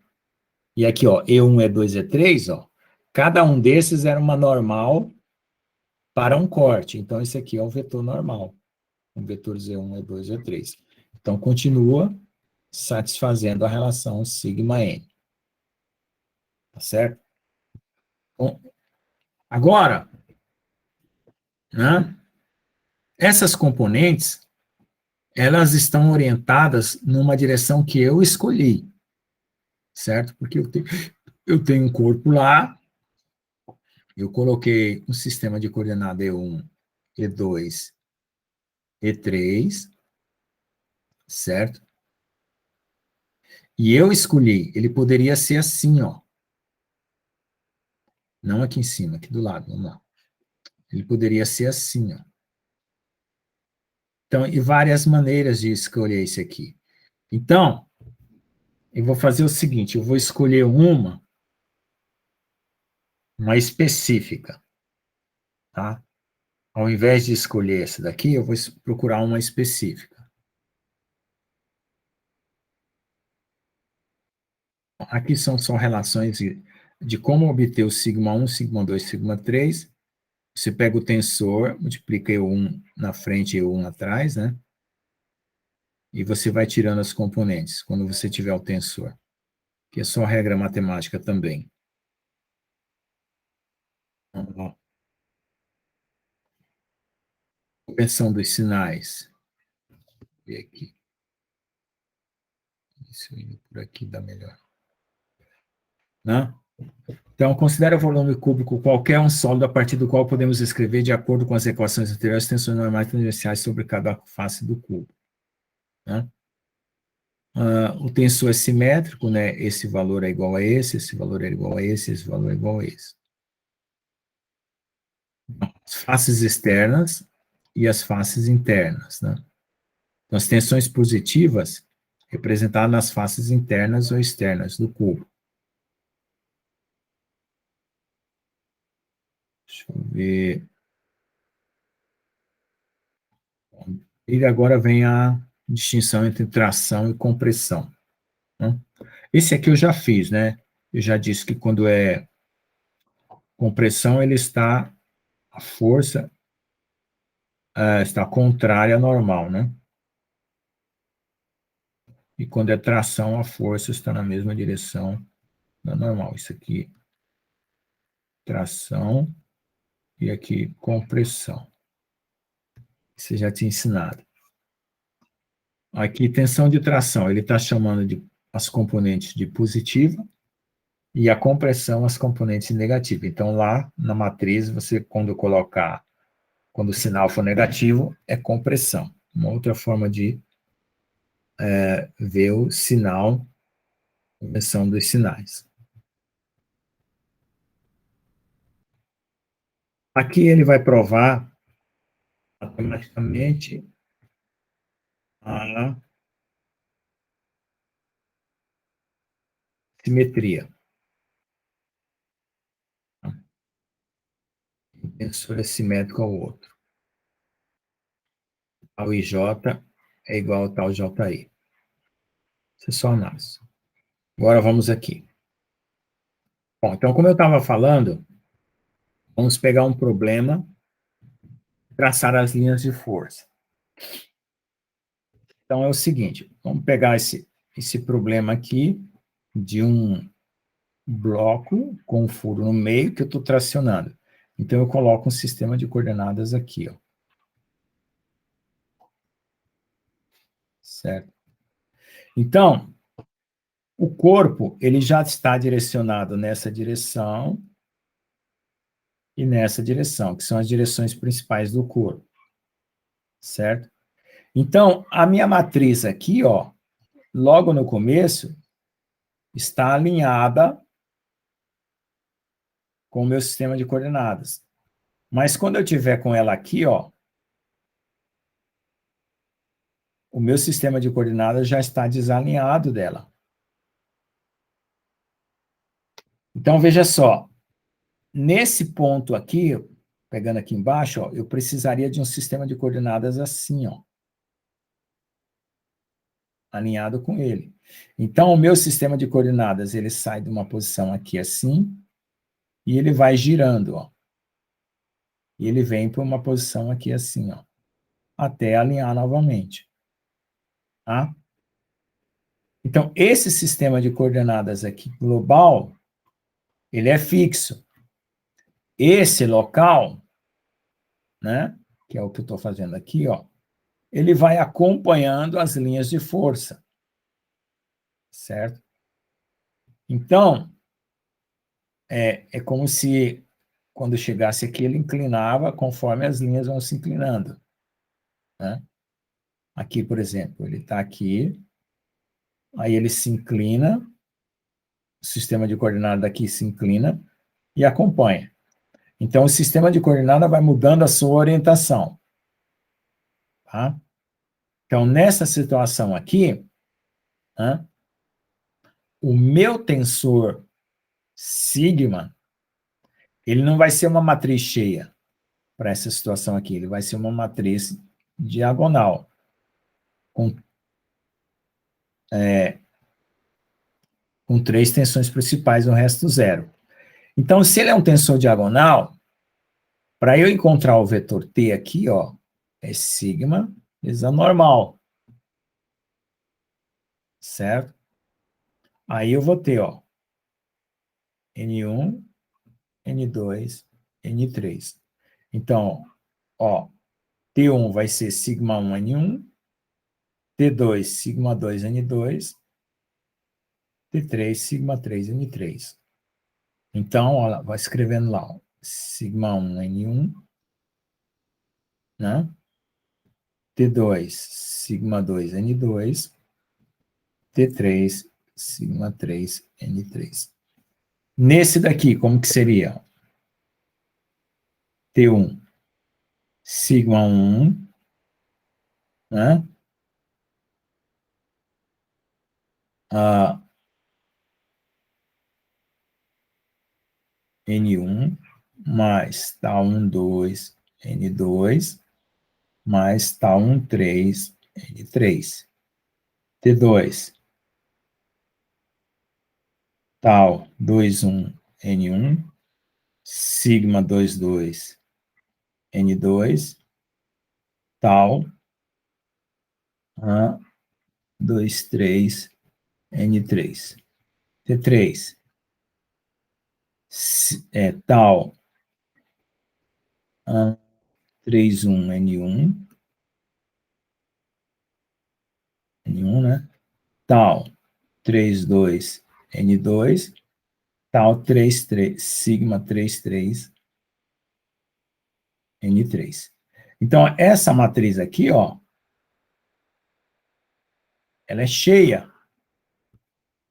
e aqui, ó, E1, E2, E3, ó, cada um desses era uma normal para um corte. Então, esse aqui é o vetor normal, um vetor Z1, E2, E3. Então, continua satisfazendo a relação sigma n. Tá certo? Bom, agora, né, essas componentes, elas estão orientadas numa direção que eu escolhi, certo? Porque eu tenho um corpo lá, eu coloquei um sistema de coordenada E1, E2, E3, certo? E eu escolhi, ele poderia ser assim, ó. Não aqui em cima, aqui do lado, vamos lá. Ele poderia ser assim, ó. Então, e várias maneiras de escolher esse aqui. Então, eu vou fazer o seguinte, eu vou escolher uma específica, tá? Ao invés de escolher essa daqui, eu vou procurar uma específica. Aqui são só relações de como obter o sigma 1, sigma 2, sigma 3. Você pega o tensor, multiplica E1 na frente e E1 atrás, né? E você vai tirando as componentes quando você tiver o tensor, que é só regra matemática também. Conversão dos sinais. Vou ver aqui. Isso indo por aqui dá melhor. Né? Então, considere o volume cúbico qualquer um sólido a partir do qual podemos escrever, de acordo com as equações anteriores, as tensões normais tangenciais sobre cada face do cubo. Né? O tensor é simétrico, né? Esse valor é igual a esse valor é igual a esse valor é igual a esse. As faces externas e as faces internas. Né? Então, as tensões positivas representadas nas faces internas ou externas do cubo. Deixa eu ver. E agora vem a distinção entre tração e compressão. Né? Esse aqui eu já fiz, né? Eu já disse que quando é compressão, a força está contrária à normal, né? E quando é tração, a força está na mesma direção da normal. Isso aqui, tração, e aqui, compressão. Isso eu já tinha ensinado. Aqui, tensão de tração, ele está chamando de as componentes de positiva e a compressão as componentes negativas. Então, lá na matriz, você, quando o sinal for negativo, é compressão. Uma outra forma de ver o sinal, a convenção dos sinais. Aqui ele vai provar matematicamente a simetria. Um tensor é simétrico ao outro. Tal IJ é igual a tal JI. Isso é só análise. Agora vamos aqui. Bom, então, como eu estava falando, vamos pegar um problema e traçar as linhas de força. Então, é o seguinte, vamos pegar esse problema aqui de um bloco com um furo no meio que eu estou tracionando. Então, eu coloco um sistema de coordenadas aqui, ó. Certo? Então, o corpo, ele já está direcionado nessa direção e nessa direção, que são as direções principais do corpo. Certo? Então, a minha matriz aqui, ó, logo no começo, está alinhada com o meu sistema de coordenadas. Mas quando eu tiver com ela aqui, ó, o meu sistema de coordenadas já está desalinhado dela. Então, veja só, nesse ponto aqui, pegando aqui embaixo, ó, eu precisaria de um sistema de coordenadas assim, ó, alinhado com ele. Então, o meu sistema de coordenadas, ele sai de uma posição aqui assim, e ele vai girando, ó. E ele vem para uma posição aqui assim, ó, até alinhar novamente. Tá? Então, esse sistema de coordenadas aqui global, ele é fixo. Esse local, né, que é o que eu estou fazendo aqui, ó, ele vai acompanhando as linhas de força, certo? Então, é como se, quando chegasse aqui, ele inclinava conforme as linhas vão se inclinando. Né? Aqui, por exemplo, ele está aqui, aí ele se inclina, o sistema de coordenadas daqui se inclina e acompanha. Então, o sistema de coordenada vai mudando a sua orientação. Tá? Então, nessa situação aqui, né, o meu tensor sigma, ele não vai ser uma matriz cheia para essa situação aqui, ele vai ser uma matriz diagonal, com, com três tensões principais, o resto zero. Então, se ele é um tensor diagonal, para eu encontrar o vetor T aqui, ó, é sigma vezes a normal. Certo? Aí eu vou ter, ó, N1, N2, N3. Então, ó, T1 vai ser sigma 1, N1, T2, sigma 2, N2, T3, sigma 3, N3. Então, ó, vai escrevendo lá, ó, sigma 1, N1, né? T2, sigma 2, N2, T3, sigma 3, N3. Nesse daqui, como que seria? T1, sigma 1, né? N1 mais tal 2 N2 mais tal 3 N3. T2, tal 21 N1, sigma 22 N2, tal 23 N3. T3, tal 31 N1, tal 32 N2, tal 33, sigma 33 N3. Então, essa matriz aqui, ó, ela é cheia,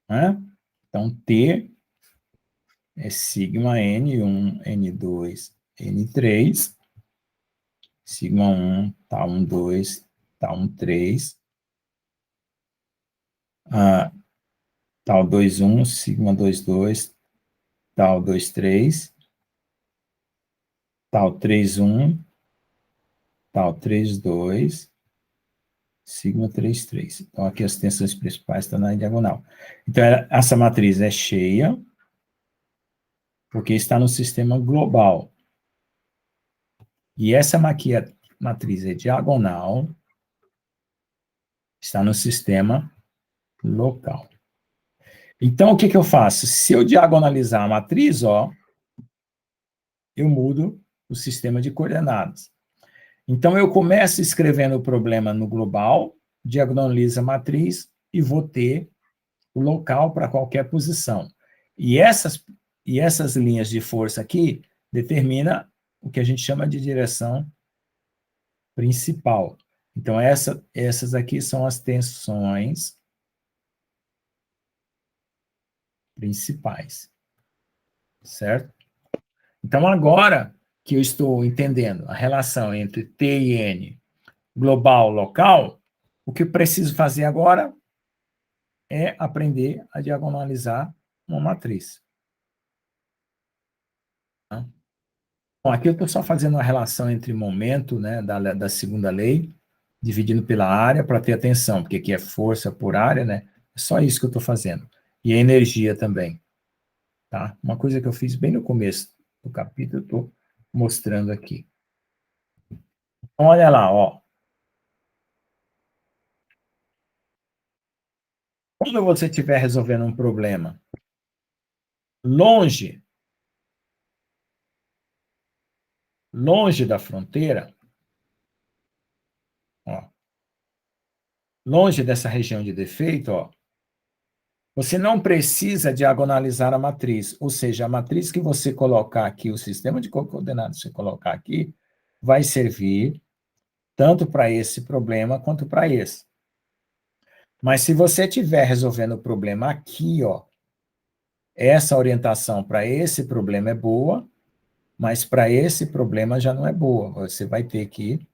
né? Então, T é sigma N1, N2, N3, sigma 1, tal 1, 2, tal 1, 3, tal 2, 1, sigma 2, 2, tal 2, 3, tal 3, 1, tal 3, 2, sigma 3, 3. Então, aqui as tensões principais estão na diagonal. Então, essa matriz é cheia, porque está no sistema global. E essa matriz é diagonal, está no sistema local. Então, o que eu faço? Se eu diagonalizar a matriz, ó, eu mudo o sistema de coordenadas. Então, eu começo escrevendo o problema no global, diagonalizo a matriz e vou ter o local para qualquer posição. E essas linhas de força aqui determinam o que a gente chama de direção principal. Então, essas aqui são as tensões principais, certo? Então, agora que eu estou entendendo a relação entre T e N, global, local, o que eu preciso fazer agora é aprender a diagonalizar uma matriz. Tá? Bom, aqui eu estou só fazendo uma relação entre momento, né, da segunda lei, dividindo pela área para ter atenção, porque aqui é força por área, né? É só isso que eu estou fazendo. E a energia também. Tá? Uma coisa que eu fiz bem no começo do capítulo, eu estou mostrando aqui. Então, olha lá, ó. Quando você estiver resolvendo um problema longe, longe da fronteira, ó, longe dessa região de defeito, ó, você não precisa diagonalizar a matriz, ou seja, a matriz que você colocar aqui, o sistema de coordenadas que você colocar aqui, vai servir tanto para esse problema quanto para esse. Mas se você estiver resolvendo o problema aqui, ó, essa orientação para esse problema é boa, mas para esse problema já não é boa. Você vai ter que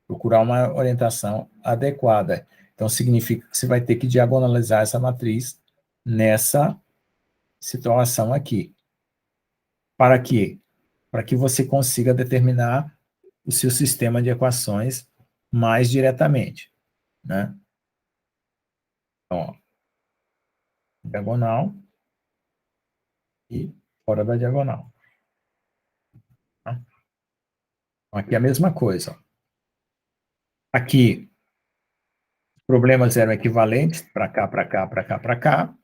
procurar uma orientação adequada. Então, significa que você vai ter que diagonalizar essa matriz nessa situação aqui. Para quê? Para que você consiga determinar o seu sistema de equações mais diretamente, né? Então, ó, diagonal e fora da diagonal. Tá? Aqui é a mesma coisa. Ó. Aqui, problemas eram equivalentes, para cá, para cá, para cá, para cá.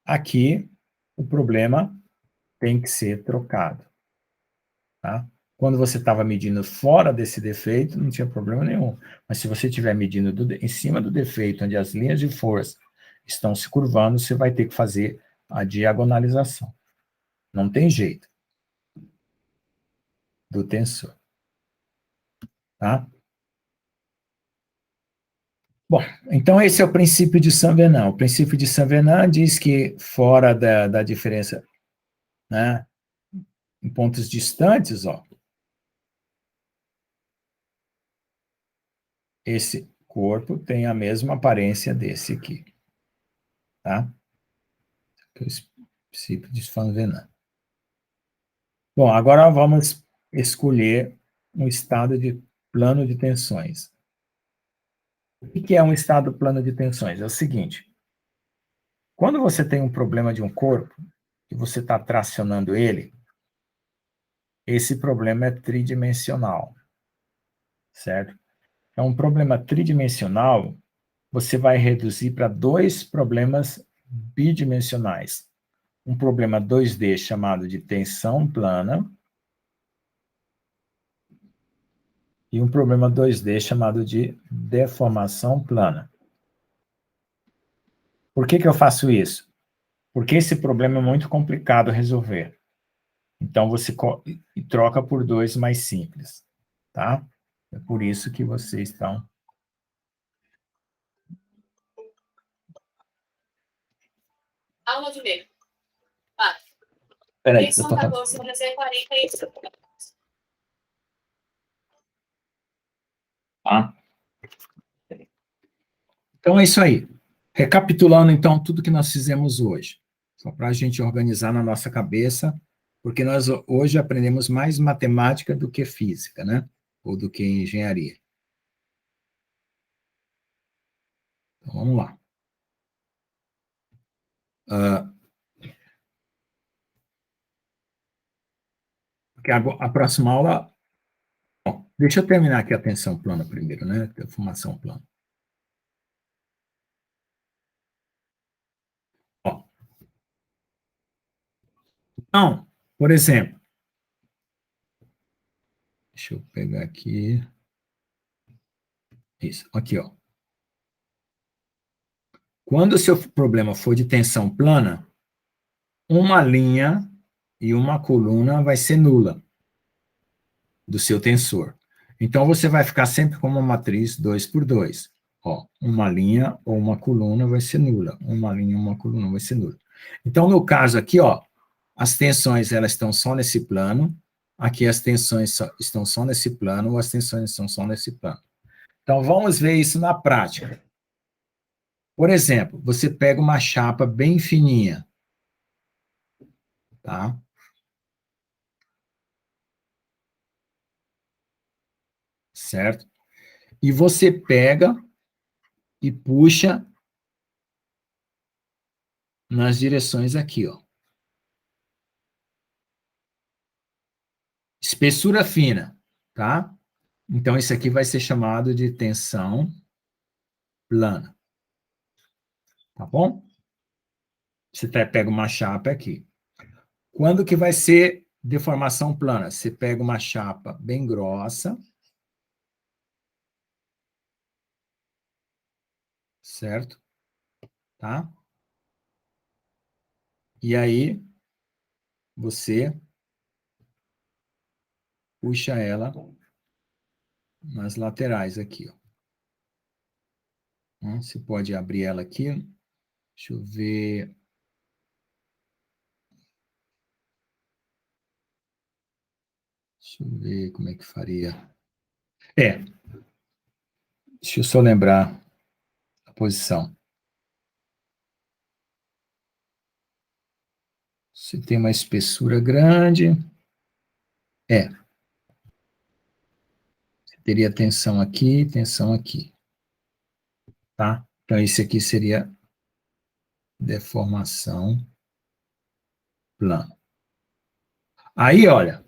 Aqui, o problema tem que ser trocado. Tá? Quando você estava medindo fora desse defeito, não tinha problema nenhum. Mas se você estiver medindo em cima do defeito, onde as linhas de força estão se curvando, você vai ter que fazer a diagonalização. Não tem jeito do tensor. Tá? Bom, então esse é o princípio de Saint-Venant. O princípio de Saint-Venant diz que fora da diferença, né, em pontos distantes, ó, esse corpo tem a mesma aparência desse aqui. Tá? Que é o princípio de Saint-Venant. Bom, agora vamos escolher um estado de plano de tensões. O que é um estado plano de tensões? É o seguinte, quando você tem um problema de um corpo, e você está tracionando ele, esse problema é tridimensional, certo? É um problema tridimensional, você vai reduzir para dois problemas bidimensionais. Um problema 2D chamado de tensão plana e um problema 2D chamado de deformação plana. Por que que eu faço isso? Porque esse problema é muito complicado resolver. Então, você troca por 2 mais simples, tá? É por isso que vocês estão... Aula de ler. 4. Peraí, São 14 horas e 40. Tá? Então, é isso aí. Recapitulando, então, tudo que nós fizemos hoje. Só para a gente organizar na nossa cabeça, porque nós hoje aprendemos mais matemática do que física, né? Ou do que engenharia. Então, vamos lá. Porque a próxima aula... Bom, deixa eu terminar aqui a tensão plana primeiro, né? A formação plana. Ó. Então, por exemplo, deixa eu pegar aqui. Isso, aqui, ó. Quando o seu problema for de tensão plana, uma linha e uma coluna vai ser nula do seu tensor. Então, você vai ficar sempre com uma matriz 2 por 2. Ó, uma linha ou uma coluna vai ser nula. Uma linha ou uma coluna vai ser nula. Então, no caso aqui, ó, as tensões elas estão só nesse plano. Aqui as tensões estão só nesse plano, ou as tensões estão só nesse plano. Então, vamos ver isso na prática. Por exemplo, você pega uma chapa bem fininha, tá? Certo? E você pega e puxa nas direções aqui, ó. Espessura fina, tá? Então, isso aqui vai ser chamado de tensão plana. Tá bom? Você pega uma chapa aqui. Quando que vai ser deformação plana? Você pega uma chapa bem grossa, certo? Tá? E aí, você puxa ela nas laterais aqui, ó. Você pode abrir ela aqui. Deixa eu ver. Deixa eu ver como é que faria. Deixa eu só lembrar a posição. Você tem uma espessura grande. Você teria tensão aqui, tá? Então, esse aqui seria deformação plana. Aí, olha,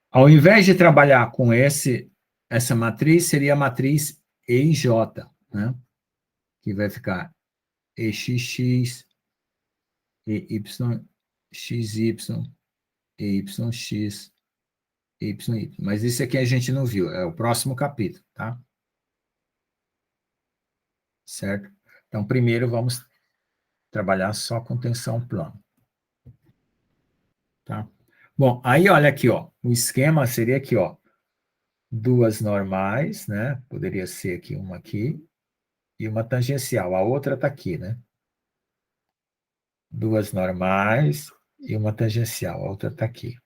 ao invés de trabalhar com essa matriz, seria a matriz EIJ, né? Que vai ficar EXX, EY, XY, EYX, EYY. Mas isso aqui a gente não viu, é o próximo capítulo, tá? Certo? Então, primeiro vamos trabalhar só com tensão plana. Tá? Bom, aí olha aqui, ó, o esquema seria aqui, ó, duas normais, né? Poderia ser aqui uma aqui e uma tangencial. A outra está aqui, né? Duas normais e uma tangencial. A outra está aqui.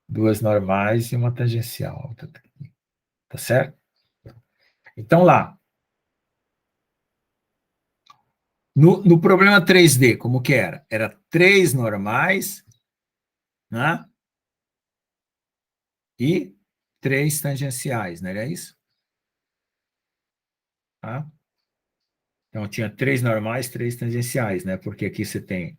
Duas normais e uma tangencial. A outra está aqui. Tá certo? Então, lá. No problema 3D, como que era? Era três normais, né? E três tangenciais, não era isso? Tá? Então, tinha três normais, três tangenciais, né? Porque aqui você tem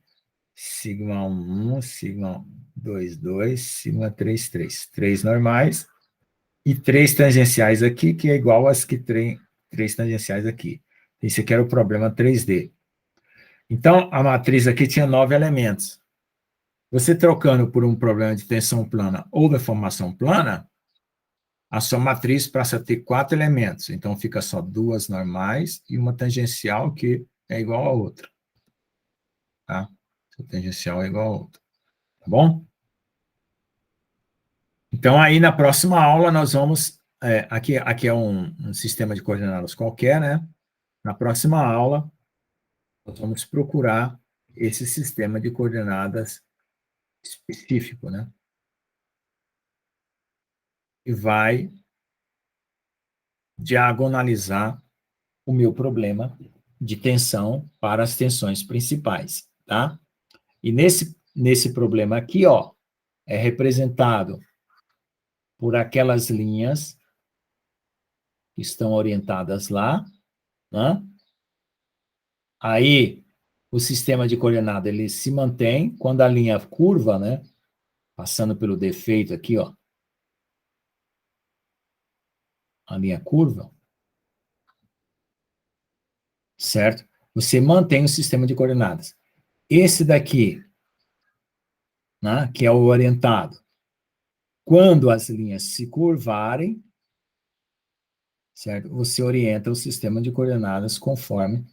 sigma 1, sigma 2, 2, sigma 3, 3. Três normais e três tangenciais aqui, que é igual às que tem três tangenciais aqui. Esse aqui era o problema 3D. Então, a matriz aqui tinha 9 elementos. Você trocando por um problema de tensão plana ou deformação plana, a sua matriz passa a ter 4 elementos. Então, fica só 2 normais e uma tangencial que é igual a outra. Tá? A tangencial é igual a outra. Tá bom? Então, aí na próxima aula nós vamos... aqui é um sistema de coordenadas qualquer, né? Na próxima aula, nós vamos procurar esse sistema de coordenadas específico, né? E vai diagonalizar o meu problema de tensão para as tensões principais, tá? E nesse problema aqui, ó, é representado por aquelas linhas que estão orientadas lá, né? Aí, o sistema de coordenada, ele se mantém quando a linha curva, né? Passando pelo defeito aqui, ó. A linha curva, certo? Você mantém o sistema de coordenadas. Esse daqui, né, que é o orientado, quando as linhas se curvarem, certo? Você orienta o sistema de coordenadas conforme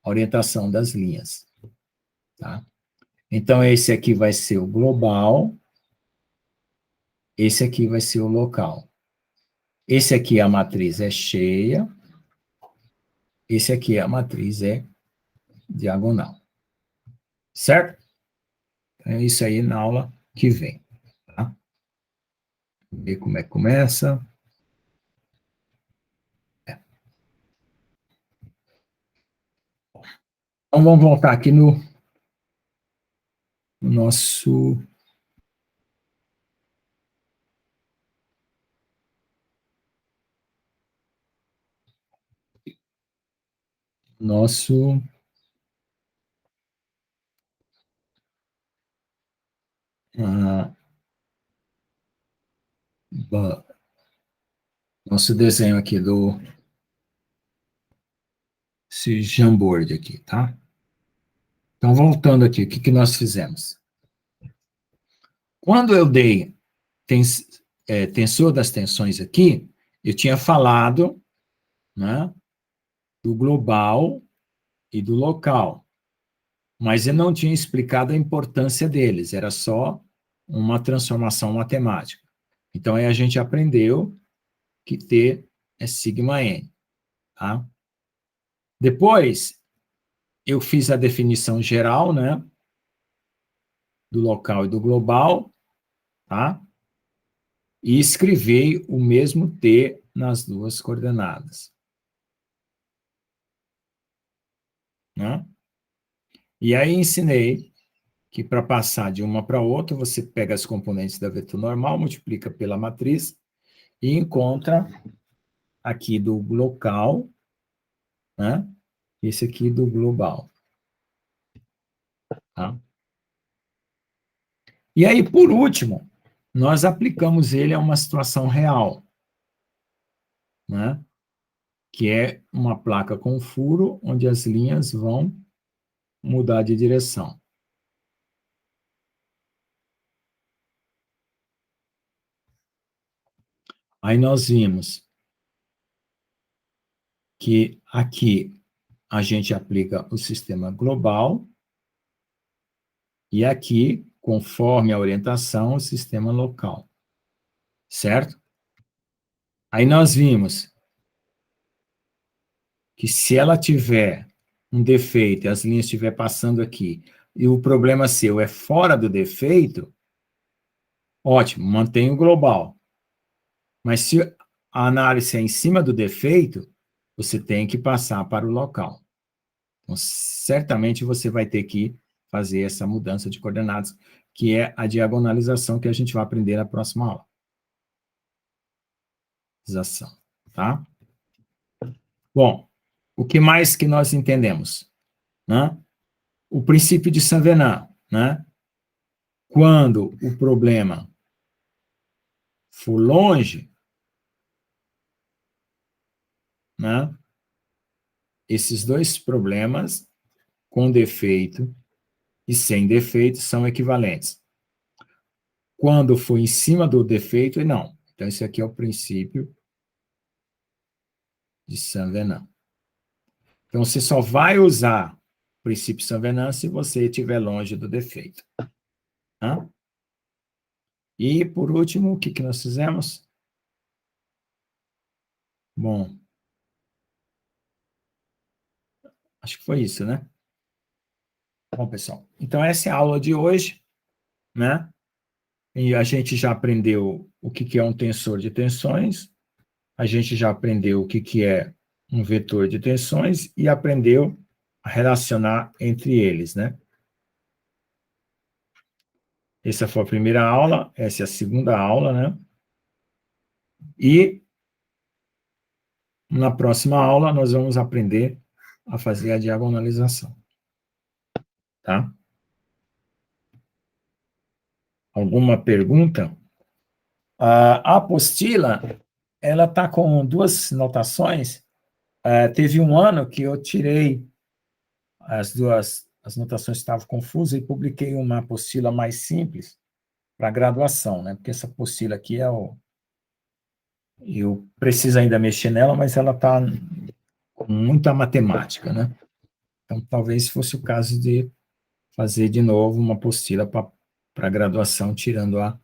a orientação das linhas, tá? Então, esse aqui vai ser o global, esse aqui vai ser o local. Esse aqui, a matriz é cheia, esse aqui, a matriz é diagonal. Certo? É isso aí na aula que vem. Tá? Ver como é que começa. Então, vamos voltar aqui no nosso... Nosso... nosso desenho aqui do... Esse Jamboard aqui, tá? Então, voltando aqui, o que nós fizemos? Quando eu dei tensor das tensões aqui, eu tinha falado, né, do global e do local, mas eu não tinha explicado a importância deles, era só uma transformação matemática. Então, aí a gente aprendeu que T é sigma n, tá? Depois, eu fiz a definição geral, né, do local e do global, tá? E escrevi o mesmo T nas duas coordenadas. Né? E aí ensinei que para passar de uma para outra, você pega as componentes da vetor normal, multiplica pela matriz e encontra aqui do local, né? Esse aqui do global. Tá? E aí, por último, nós aplicamos ele a uma situação real, né? Que é uma placa com furo, onde as linhas vão mudar de direção. Aí nós vimos que aqui a gente aplica o sistema global e aqui, conforme a orientação, o sistema local. Certo? Aí nós vimos que se ela tiver um defeito e as linhas estiver passando aqui e o problema seu é fora do defeito, ótimo, mantém o global. Mas se a análise é em cima do defeito, você tem que passar para o local. Então, certamente você vai ter que fazer essa mudança de coordenadas, que é a diagonalização que a gente vai aprender na próxima aula. Tá? Bom, o que mais que nós entendemos? Né? O princípio de Saint-Venant, né? Quando o problema for longe, né? Esses dois problemas, com defeito e sem defeito, são equivalentes. Quando for em cima do defeito, não. Então, esse aqui é o princípio de Saint-Venant. Então, você só vai usar o princípio Saint-Venant se você estiver longe do defeito. Tá? E, por último, o que nós fizemos? Bom, acho que foi isso, né? Bom, pessoal, então essa é a aula de hoje, né? E a gente já aprendeu o que é um tensor de tensões, a gente já aprendeu o que é um vetor de tensões e aprendeu a relacionar entre eles, né? Essa foi a primeira aula, essa é a segunda aula, né? E na próxima aula nós vamos aprender a fazer a diagonalização, tá? Alguma pergunta? A apostila, ela está com duas notações. Teve um ano que eu tirei as notações estavam confusas e publiquei uma apostila mais simples para graduação, né? Porque essa apostila aqui eu preciso ainda mexer nela, mas ela está com muita matemática, né? Então, talvez fosse o caso de fazer de novo uma apostila para graduação, tirando a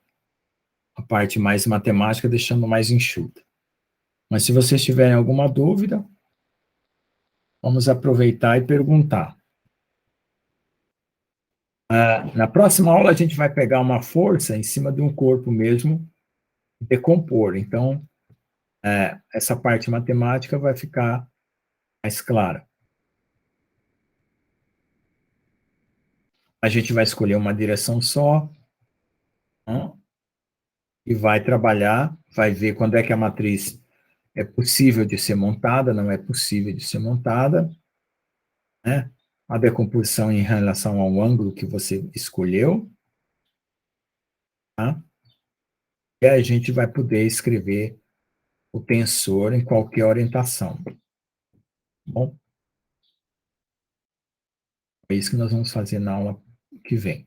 parte mais matemática, deixando mais enxuta. Mas se vocês tiverem alguma dúvida, vamos aproveitar e perguntar. Na próxima aula, a gente vai pegar uma força em cima de um corpo mesmo, decompor. Então, essa parte matemática vai ficar mais clara. A gente vai escolher uma direção só, né, e vai trabalhar, vai ver quando é que a matriz é possível de ser montada, não é possível de ser montada, né? A decomposição em relação ao ângulo que você escolheu, tá? E a gente vai poder escrever o tensor em qualquer orientação. Bom, é isso que nós vamos fazer na aula que vem.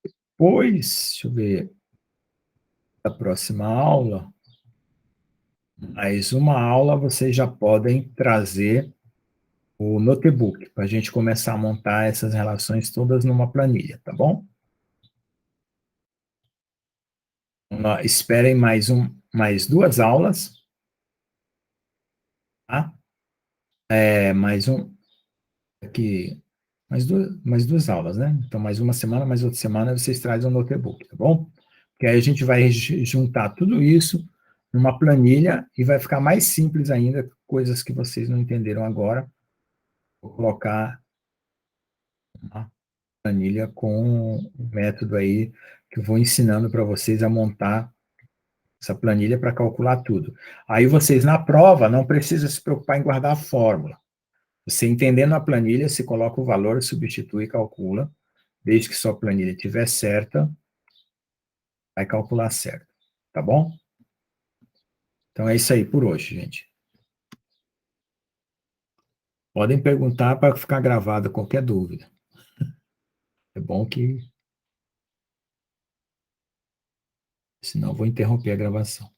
Depois, deixa eu ver, a próxima aula, mais uma aula, vocês já podem trazer o notebook, para a gente começar a montar essas relações todas numa planilha, tá bom? Esperem mais duas aulas, tá? Aqui, mais duas aulas, né? Então, mais uma semana, mais outra semana, vocês trazem o notebook, tá bom? Porque aí a gente vai juntar tudo isso numa planilha e vai ficar mais simples ainda, coisas que vocês não entenderam agora. Vou colocar uma planilha com um método aí que eu vou ensinando para vocês a montar essa planilha para calcular tudo. Aí vocês, na prova, não precisam se preocupar em guardar a fórmula. Você entendendo a planilha, você coloca o valor, substitui e calcula. Desde que sua planilha estiver certa, vai calcular certo. Tá bom? Então é isso aí por hoje, gente. Podem perguntar para ficar gravada qualquer dúvida. É bom que... Senão eu vou interromper a gravação.